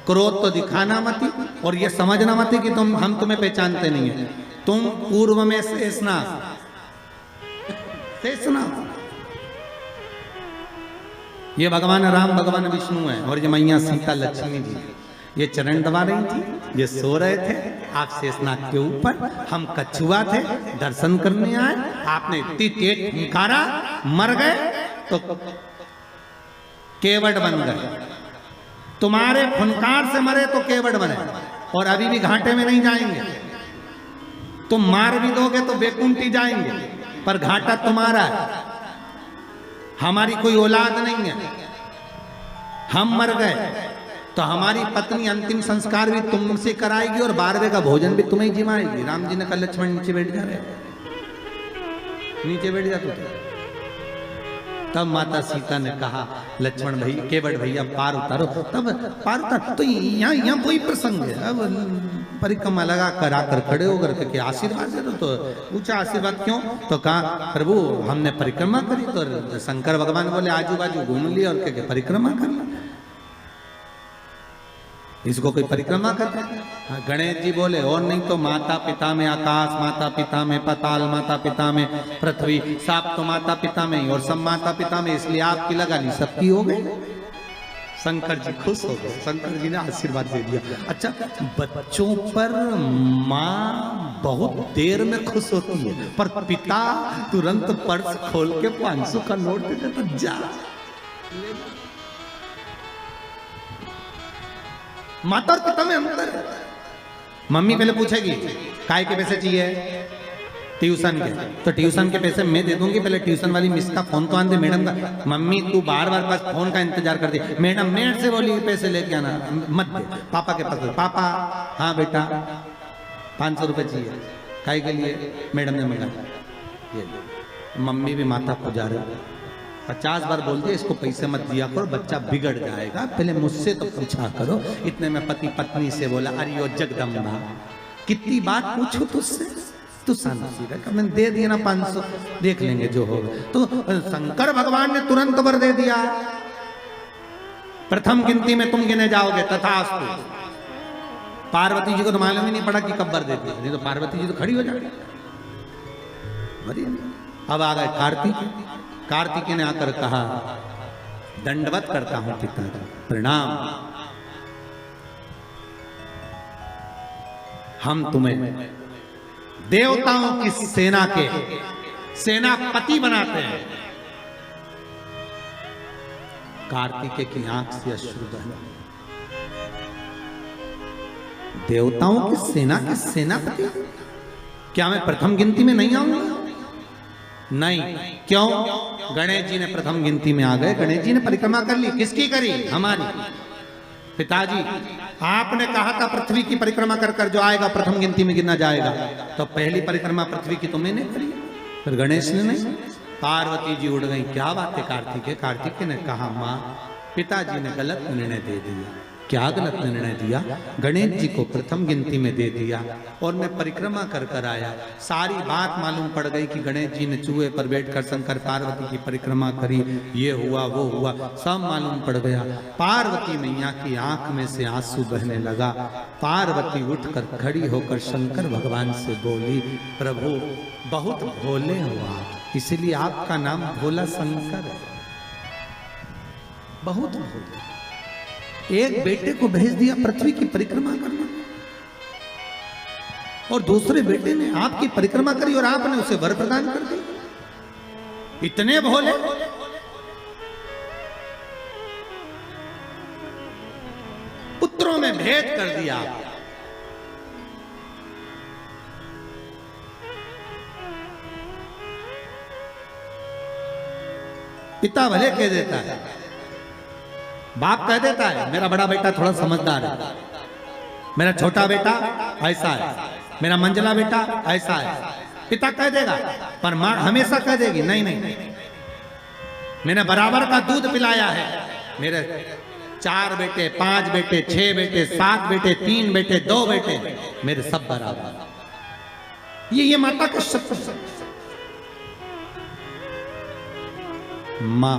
क्रोध तो दिखाना मत, और ये समझना मत कि हम तुम्हें पहचानते नहीं है, तुम पूर्व में शेषनाग ये भगवान राम भगवान विष्णु है, और ये मैया सीता लक्ष्मी जी ये चरण दबा रही थी, ये सो रहे थे, आप शेषनाग के ऊपर, हम कछुआ थे दर्शन करने आए, आपने इतनी तेज फुंकारा, मर गए तो केवट बन गए। तुम्हारे फुनकार से मरे तो केवट बने, और अभी भी घाटे में नहीं जाएंगे। तुम मार भी दोगे तो बेकुंठी जाएंगे, पर घाटा तुम्हारा है, हमारी कोई औलाद नहीं है, हम मर गए। तो हमारी पत्नी अंतिम संस्कार भी तुमसे कराएगी और 12वें का भोजन भी तुम्हें ही जिमाएगी। राम जी ने कहा लक्ष्मण नीचे बैठ जा रहे, नीचे बैठ जा तू। तब माता सीता ने कहा लक्ष्मण भैया, केवट भैया पार उतारो। तब पार उतार तो यहाँ कोई प्रसंग है। अब परिक्रमा लगा कर आकर खड़े होकर के आशीर्वाद दे दो। तो पूछा आशीर्वाद क्यों? तो कहा प्रभु हमने परिक्रमा करी। तो शंकर भगवान बोले आजू बाजू घूम लिया और क्या परिक्रमा कर ली, इसको कोई परिक्रमा करता है? गणेश जी बोले और नहीं तो माता पिता में आकाश, माता पिता में पाताल, माता पिता में पृथ्वी, सब तो माता पिता में ही और सब माता पिता में, इसलिए आपकी लगा ली सबकी हो गई। शंकर जी खुश हो गए, शंकर जी ने आशीर्वाद दे दिया। अच्छा, बच्चों पर माँ बहुत देर में खुश होती है पर पिता तुरंत पर्स खोल के 500 का नोट दे देता, जा। माता और पिता में अंतर है। मम्मी पहले पूछेगी काय के पैसे चाहिए, ट्यूशन के, तो ट्यूशन के पैसे मैं दे दूंगी, पहले ट्यूशन वाली मिस का फोन तो आन दे मैडम का। मम्मी तू बार बार बस फोन का इंतजार कर दे, मैडम मेरे से बोली पैसे लेके आना, मत दे। पापा के पास, पापा हाँ बेटा 500 रुपये चाहिए, काय के लिए? मैडम ने मंगाया। मम्मी भी माता पुजारी, 50 बार बोल दिया इसको पैसे मत दिया करो, बच्चा बिगड़ जाएगा, पहले मुझसे तो पूछा करो। इतने में पति पत्नी से बोला अरे ओ जगदम्बा कितनी बात पूछो तुझसे, तू शांति रख, मैंने दे दिया ना 500, देख लेंगे जो होगा। तो शंकर भगवान ने तुरंत वर दे दिया, प्रथम गिनती में तुम गिने जाओगे तथास्तु। पार्वती जी को तो मालूम ही नहीं पड़ा कि कब वर दे दिया, नहीं तो पार्वती जी तो खड़ी हो जाती। अब आ गए कार्तिक। कार्तिक ने आकर कहा दंडवत करता हूं पिताजी, प्रणाम, हम तुम्हें देवताओं की सेना के सेनापति बनाते हैं। कार्तिकेय की आंख से अश्रु बहे। देवताओं की सेना के सेनापति? क्या मैं प्रथम गिनती में नहीं आऊंगा? नहीं। क्यों? गणेश जी ने प्रथम गिनती में आ गए। गणेश जी ने परिक्रमा कर ली, किसकी करी? हमारी। पिताजी आपने कहा था पृथ्वी की परिक्रमा कर कर जो आएगा प्रथम गिनती में गिना जाएगा, तो पहली परिक्रमा पृथ्वी की तुमने नहीं करी, फिर गणेश ने नहीं। पार्वती जी उड़ गई, क्या बात है कार्तिकेय? कार्तिकेय ने कहा माँ पिताजी ने गलत निर्णय दे दिया। क्या गलत निर्णय दिया? गणेश जी को प्रथम गिनती में दे दिया और मैं परिक्रमा कर कर आया, सारी बात मालूम पड़ गई कि गणेश जी ने चूहे पर बैठकर शंकर पार्वती की परिक्रमा करी, ये हुआ वो हुआ, सब मालूम पड़ गया। पार्वती मैया की आंख में से आंसू बहने लगा। पार्वती उठकर खड़ी होकर शंकर भगवान से बोली, प्रभु बहुत भोले हुआ, इसलिए आपका नाम भोला शंकर है, बहुत भोले। एक बेटे को भेज दिया पृथ्वी की परिक्रमा करना और दूसरे बेटे ने आपकी परिक्रमा करी और आपने उसे वर प्रदान कर दी। इतने भोले। पुत्रों में भेद कर दिया। पिता भले कह देता है, बाप कह देता है मेरा बड़ा बेटा थोड़ा समझदार है, मेरा छोटा बेटा ऐसा है, मेरा मंझला बेटा ऐसा है, पिता कह देगा। पर मां हमेशा कह देगी नहीं नहीं, मैंने बराबर का दूध पिलाया है, मेरे 4 बेटे 5 बेटे 6 बेटे 7 बेटे 3 बेटे 2 बेटे मेरे सब बराबर। ये माता का शब्द। मां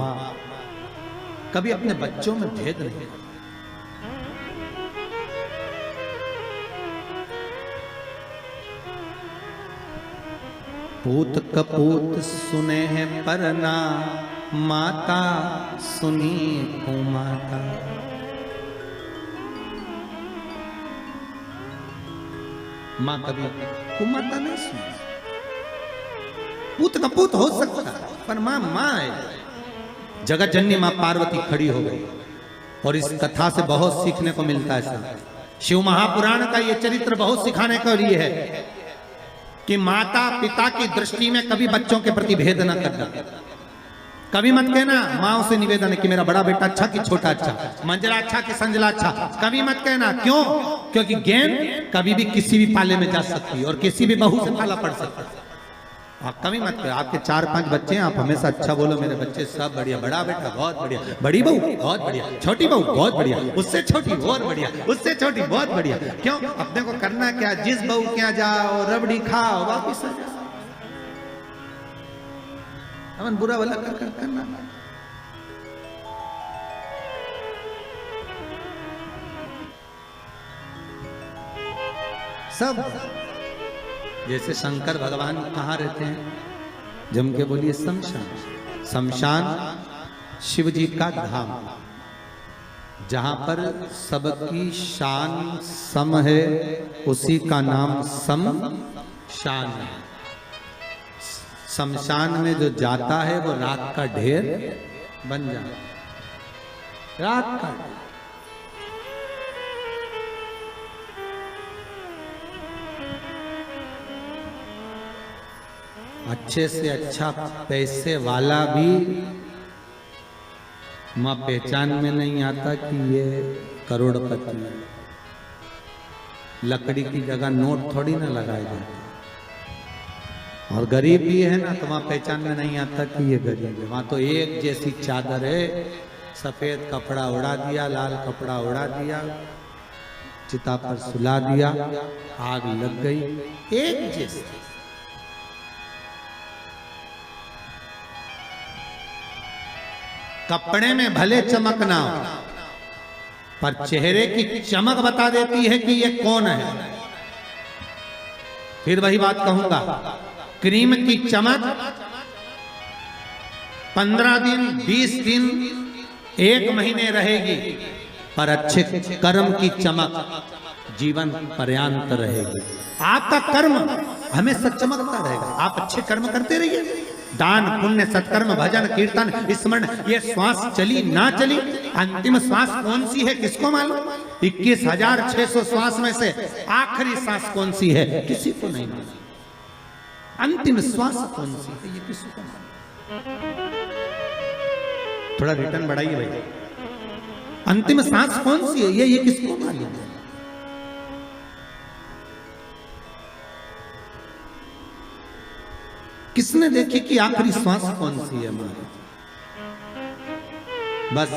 कभी अपने बच्चों में भेद नहीं करती। पूत कपूत सुने हैं परना, माता सुनी कुमाता। मां कभी कुमाता नहीं सुनी। पूत कपूत हो सकता है पर मां मां है। जगत जननी मां पार्वती खड़ी हो गई और इस कथा से बहुत सीखने को मिलता है। शिव महापुराण का यह चरित्र बहुत सिखाने के लिए है कि माता पिता की दृष्टि में कभी बच्चों के प्रति भेद न करना। कभी मत कहना माँ से निवेदन है कि मेरा बड़ा बेटा अच्छा कि छोटा अच्छा, मंजरा अच्छा कि संजला अच्छा, कभी मत कहना। क्यों? क्योंकि गेंद कभी भी किसी भी पाले में जा सकती है और किसी भी बहू से पाला पड़ सकता है। आप कभी मत कहो। आपके 4-5 बच्चे हैं, आप हमेशा अच्छा बोलो मेरे बच्चे सब बढ़िया, बड़ा बेटा बहुत बढ़िया, बड़ी बहू बहुत बढ़िया, छोटी बहू बहुत बढ़िया, उससे छोटी बहुत बढ़िया, उससे छोटी बहुत बढ़िया। क्यों? अपने को करना क्या, जिस बहू के यहाँ जाओ रबड़ी खाओ वापिस आ जाओ, अपन बुरा भला कर करना। सब जैसे शंकर भगवान कहाँ रहते हैं? जम के बोलिए शमशान। शमशान शिव जी का धाम, जहां पर सबकी शान सम है, उसी का नाम शमशान है। शमशान में जो जाता है वो राख का ढेर बन जाता है। राख का अच्छे से अच्छा पैसे वाला भी मां पहचान में नहीं आता कि ये करोड़पति है। लकड़ी की जगह नोट थोड़ी ना लगाए जाते, और गरीब भी है ना तो वहां पहचान में नहीं आता कि ये गरीब है। वहां तो एक जैसी चादर है, सफेद कपड़ा उड़ा दिया, लाल कपड़ा उड़ा दिया, चिता पर सुला दिया, आग लग गई, एक जैसी। कपड़े में भले चमक ना हो, पर चेहरे की चमक बता देती है कि ये कौन है। फिर वही बात कहूंगा, क्रीम की चमक 15 दिन, 20 दिन, 1 महीने रहेगी, पर अच्छे कर्म की चमक जीवन पर्यंत रहेगी। आपका कर्म हमेशा चमकता रहेगा। आप अच्छे कर्म करते रहिए, दान पुण्य सत्कर्म भजन कीर्तन स्मरण, ये श्वास चली ना चली, अंतिम श्वास कौन सी है किसको मालूम? 21,600 श्वास में से आखिरी सांस कौन सी है किसी को नहीं मालूम। अंतिम श्वास कौन सी है ये किसी को मालूम। थोड़ा रिटर्न बढ़ाइए भाई। अंतिम सांस कौन सी है ये किसको मालूम है? किसने देखी कि आखिरी श्वास कौन सी है हमारी? बस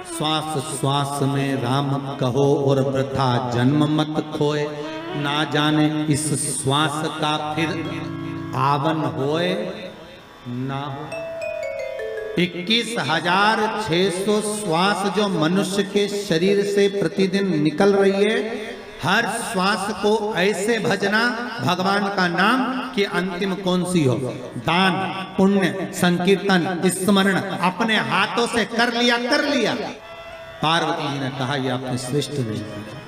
श्वास श्वास में राम कहो और वृथा जन्म मत खोए, ना जाने इस श्वास का फिर आवन होए ना हो। 21,600 श्वास जो मनुष्य के शरीर से प्रतिदिन निकल रही है, हर श्वास को ऐसे भजना भगवान का नाम कि अंतिम कौन सी हो। दान पुण्य संकीर्तन स्मरण अपने हाथों से कर लिया। पार्वती जी ने कहा ये आपने श्रेष्ठ नहीं किया।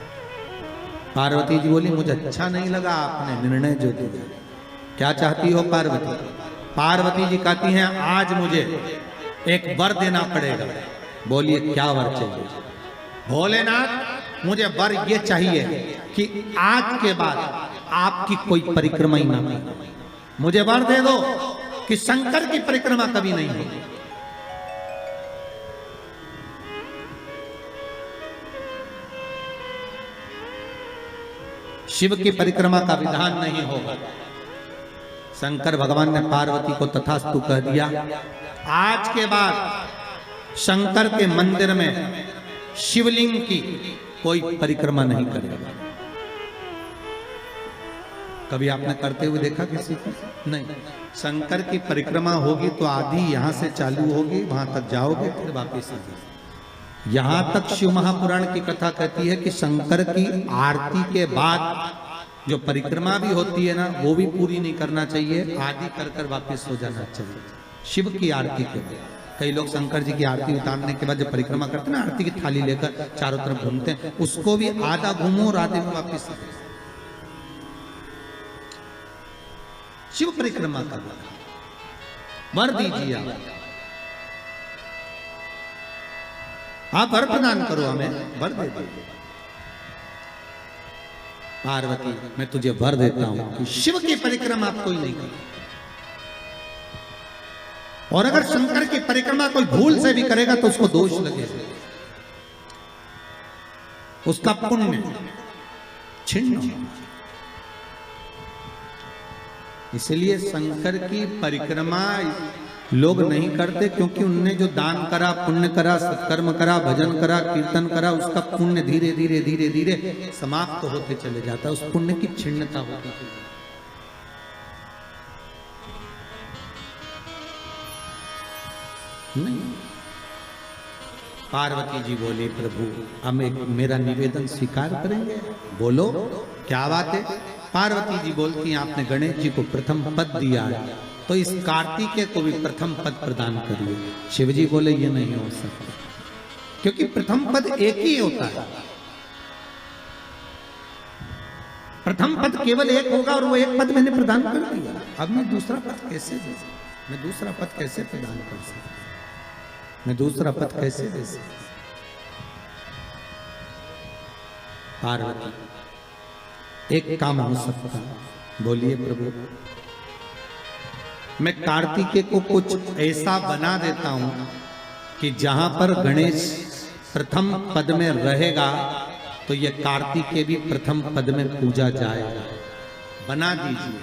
पार्वती जी बोली मुझे अच्छा नहीं लगा आपने निर्णय जो दिया। क्या चाहती हो पार्वती? पार्वती जी कहती हैं आज मुझे एक वर देना पड़ेगा। बोलिए क्या वर चाहिए? भोलेनाथ मुझे वर ये चाहिए कि आज के बाद आपकी कोई परिक्रमा ही ना करे। मुझे वर दे दो कि शंकर की परिक्रमा कभी नहीं होगी। शिव की परिक्रमा का विधान नहीं होगा। शंकर भगवान ने पार्वती को तथास्तु कह दिया। आज के बाद शंकर के मंदिर में शिवलिंग की कोई परिक्रमा नहीं करेगा। कभी आपने करते हुए देखा किसी को? नहीं। शंकर की परिक्रमा होगी तो आधी यहां से चालू होगी, वहां तक जाओगे फिर वापस आगे। यहां तक शिव महापुराण की कथा कहती है कि शंकर की आरती के बाद जो परिक्रमा भी होती है ना, वो भी पूरी नहीं करना चाहिए, आदि कर कर वापिस हो जाना चाहिए। शिव की आरती के बाद कई लोग शंकर जी की आरती उतारने के बाद जब परिक्रमा करते हैं ना, आरती की थाली लेकर चारों तरफ घूमते हैं, उसको भी आधा घूमो और आधे में वापिस। शिव परिक्रमा का वर दीजिए। आप वर प्रदान करो, हमें वर दे दीजिए। पार्वती मैं तुझे वर देता हूं कि शिव की परिक्रमा आप कोई नहीं करे। और अगर शंकर की परिक्रमा कोई भूल से भी करेगा तो उसको दोष लगेगा, उसका पुण्य छिन्न होगा। इसलिए शंकर की परिक्रमा लोग नहीं करते, क्योंकि उनने जो दान करा, पुण्य करा, सत्कर्म करा, भजन करा, कीर्तन करा, उसका पुण्य धीरे धीरे धीरे धीरे समाप्त तो होते चले जाता है, उस पुण्य की छिन्नता होती है। नहीं, पार्वती जी बोले प्रभु हम एक मेरा निवेदन स्वीकार करेंगे, बोलो क्या बात है। पार्वती जी बोलती हैं आपने गणेश जी को प्रथम पद दिया है, तो इस कार्तिकेय को भी प्रथम पद प्रदान करिए। शिव जी बोले ये नहीं हो सकता, क्योंकि प्रथम पद एक ही होता है, प्रथम पद केवल एक होगा और वो एक पद मैंने प्रदान कर दिया। अब मैं दूसरा पद कैसे दे सकता, मैं दूसरा पद कैसे प्रदान कर सकता, मैं दूसरा पद कैसे दे सकता। पार्वती एक काम हो सकता, बोलिए प्रभु मैं कार्तिकेय को कुछ ऐसा बना देता हूं कि जहां पर गणेश प्रथम पद में रहेगा तो ये कार्तिकेय भी प्रथम पद में पूजा जाएगा, बना दीजिए।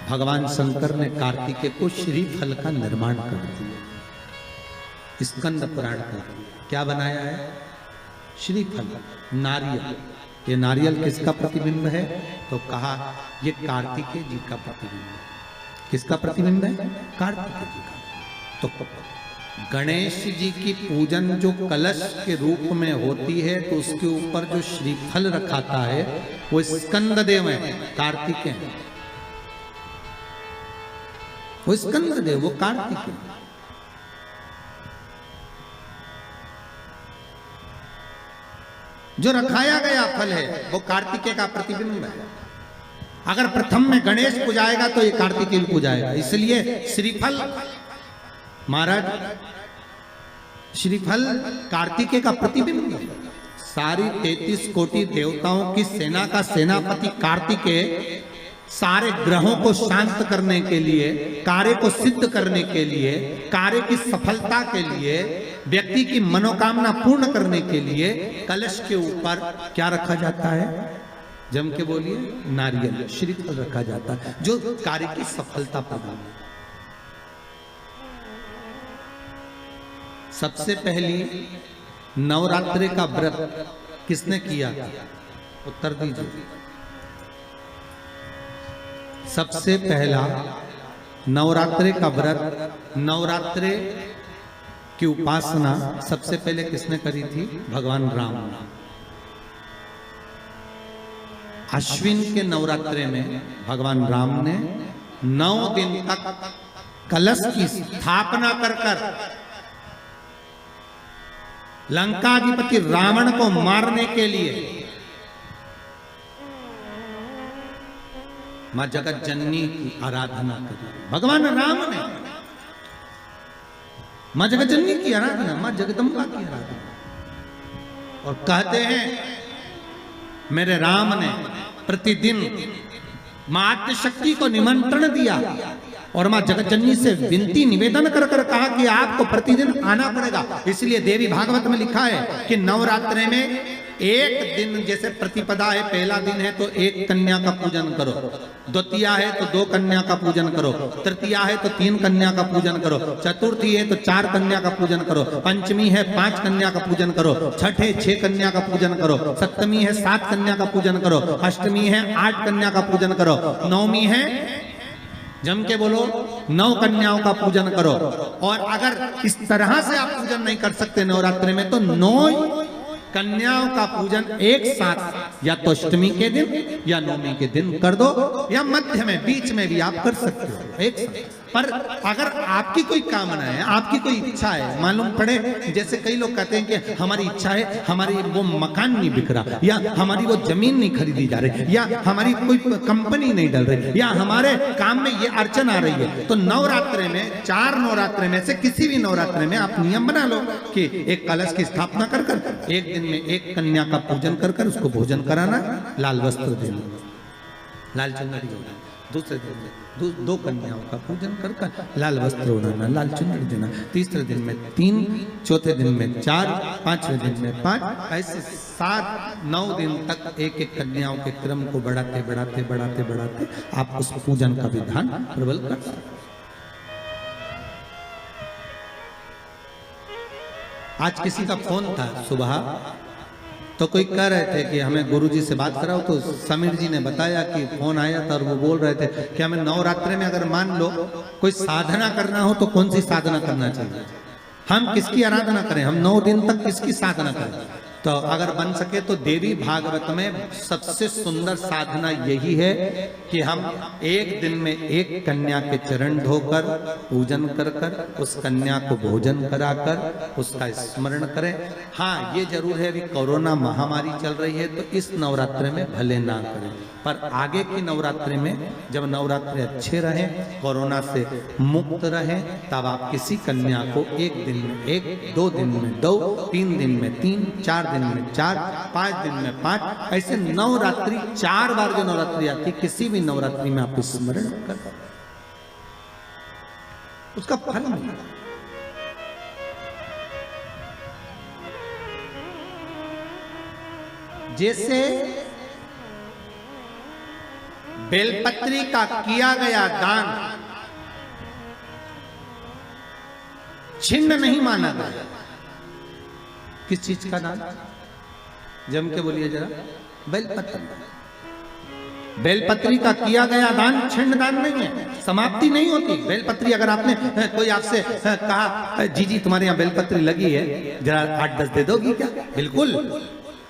भगवान शंकर ने कार्तिकेय को श्रीफल का निर्माण कर दिया, स्कंद पुराण का क्या बनाया है, श्रीफल, नारियल। ये नारियल किसका प्रतिबिंब है, तो कहा ये कार्तिकेय जी का प्रतिबिंब है। किसका प्रतिबिंब है, कार्तिकेय जी का। तो गणेश जी की पूजन जो कलश के रूप में होती है तो उसके ऊपर जो श्रीफल रखाता है वो स्कंद देव है, कार्तिकेय है, वो स्कंद देव, वो कार्तिकेय। जो रखाया गया फल है वो कार्तिकेय का प्रतिबिंब है। अगर प्रथम में गणेश पूजाएगा तो ये कार्तिकेय पूजाएगा। इसलिए श्रीफल, महाराज श्रीफल कार्तिकेय का प्रतिबिंब है। सारी 33 कोटि देवताओं की सेना का सेनापति कार्तिकेय सारे ग्रहों को शांत करने के लिए, कार्य को सिद्ध करने के लिए, कार्य की सफलता के लिए, व्यक्ति की मनोकामना पूर्ण करने के लिए कलश के ऊपर क्या रखा जाता है, जम के बोलिए, नारियल, श्रीफल रखा जाता है, जो कार्य की सफलता प्रदान। सबसे पहली नवरात्रि का व्रत किसने किया था, उत्तर दीजिए। सबसे पहला नवरात्रि का व्रत, नवरात्रि की उपासना सबसे पहले किसने करी थी, भगवान राम। अश्विन के नवरात्रि में भगवान राम ने 9 दिन तक कलश की स्थापना कर लंकाधिपति रावण को मारने के लिए मां जगत जननी की आराधना करी। भगवान राम ने मां जगत जननी की आराधना, मां जगदम्बा की आराधना। और कहते हैं मेरे राम ने प्रतिदिन मां आद्यशक्ति को निमंत्रण दिया और मां जगत जननी से विनती निवेदन कर कहा कि आपको प्रतिदिन आना पड़ेगा। इसलिए देवी भागवत में लिखा है कि नवरात्रि में एक दिन, जैसे प्रतिपदा है, पहला दिन है तो एक कन्या का पूजन करो, द्वितीया है तो 2 कन्या का पूजन करो, तृतीया है तो 3 कन्या का पूजन करो, चतुर्थी है तो 4 कन्या का पूजन करो, पंचमी है 5 कन्या का पूजन करो, छठ है 6 कन्या का पूजन करो, सप्तमी है 7 कन्या का पूजन करो, अष्टमी है 8 कन्या का पूजन करो, नवमी है, जम के बोलो, 9 कन्याओं का पूजन करो। और अगर इस तरह से आप पूजन नहीं कर सकते नवरात्रि में तो 9 कन्याओं का पूजन एक साथ या तो अष्टमी के दिन या नवमी के दिन कर दो, या मध्य में, बीच में भी आप कर सकते हो एक साथ। पर अगर आपकी कोई कामना है, आपकी कोई इच्छा है, मालूम पड़े, जैसे कई लोग कहते हैं कि हमारी इच्छा है, हमारी वो मकान नहीं बिक रहा, या हमारी वो जमीन नहीं खरीदी जा रही, या हमारी कोई कंपनी नहीं डल रही, या हमारे काम में ये अड़चन आ रही है, तो नवरात्रि में, 4 नवरात्रि में से किसी भी नवरात्रि में आप नियम बना लो कि एक कलश की स्थापना कर एक दिन में एक कन्या का पूजन कर उसको भोजन कराना, लाल वस्त्र देना, लाल चुनरी, दूसरे दिन में दो कन्याओं का पूजन कर लाल वस्त्र ओढ़ाना, लाल चुनरी देना, तीसरे दिन में 3, चौथे दिन में 4, पांचवें दिन में 5, ऐसे 7-9 दिन तक एक एक कन्याओं के क्रम को बढ़ाते बढ़ाते बढ़ाते बढ़ाते आप उस पूजन का विधान प्रबल कर सकते। आज किसी का फोन था सुबह, तो कोई कह रहे थे कि हमें गुरुजी से बात कराओ, तो समीर जी ने बताया कि फोन आया था और वो बोल रहे थे कि हमें नवरात्रि में अगर मान लो कोई साधना करना हो तो कौन सी साधना करना चाहिए, हम किसकी आराधना करें, हम 9 दिन तक किसकी साधना करें। तो अगर बन सके तो देवी भागवत में सबसे सुंदर साधना यही है कि हम एक दिन में एक कन्या के चरण धोकर पूजन कर कर उस कन्या को भोजन कराकर उसका स्मरण करें। हाँ, ये जरूर है अभी कोरोना महामारी चल रही है तो इस नवरात्रि में भले ना करें, पर आगे की नवरात्रि में जब नवरात्रि अच्छे रहें, कोरोना से मुक्त रहें, तब आप किसी कन्या को 1 दिन में 1, 2 दिन में 2, 3 दिन में 3, 4 दिन में 4, 5 दिन में 5, ऐसे नवरात्रि 4 बार जो नवरात्रि आती, किसी भी नवरात्रि में आप स्मरण कर उसका फल मिलेगा। जैसे बेलपत्री का किया गया दान छिन्न नहीं माना गया। किस चीज का दान? जम के बोलिए जरा। बेलपत्री। बेलपत्री का किया गया दान छिन्न दान नहीं है, समाप्ति नहीं होती। बेलपत्री अगर आपने कोई आपसे कहा जी जी तुम्हारे यहाँ बेलपत्री लगी है, जरा 8-10 दे दोगी क्या? बिल्कुल।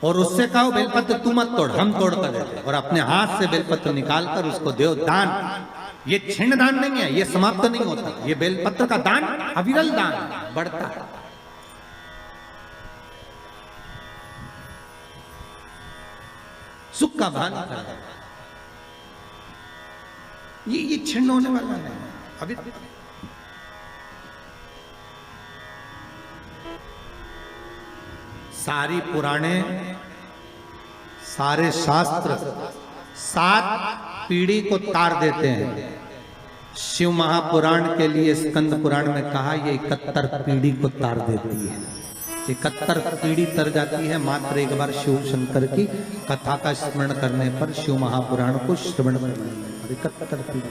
और उससे कहो बेलपत्र तू मत तोड़, हम तोड़ कर देते, और अपने हाथ से बेलपत्र निकाल कर उसको दो दान। ये छिन्न दान नहीं है, ये समाप्त नहीं होता। ये बेलपत्र का दान अविरल दान बढ़ता है। सुख का भान करें, ये छिन्न होने वाला नहीं अभी। सारी पुराणे, सारे शास्त्र 7 पीढ़ी को तार देते हैं। शिव महापुराण के लिए स्कंद पुराण में कहा ये 71 पीढ़ी को तार देती है। 71 पीढ़ी तर जाती है मात्र एक बार शिव शंकर की कथा का स्मरण करने पर, शिव महापुराण को श्रवण करने पर 71 पीढ़ी।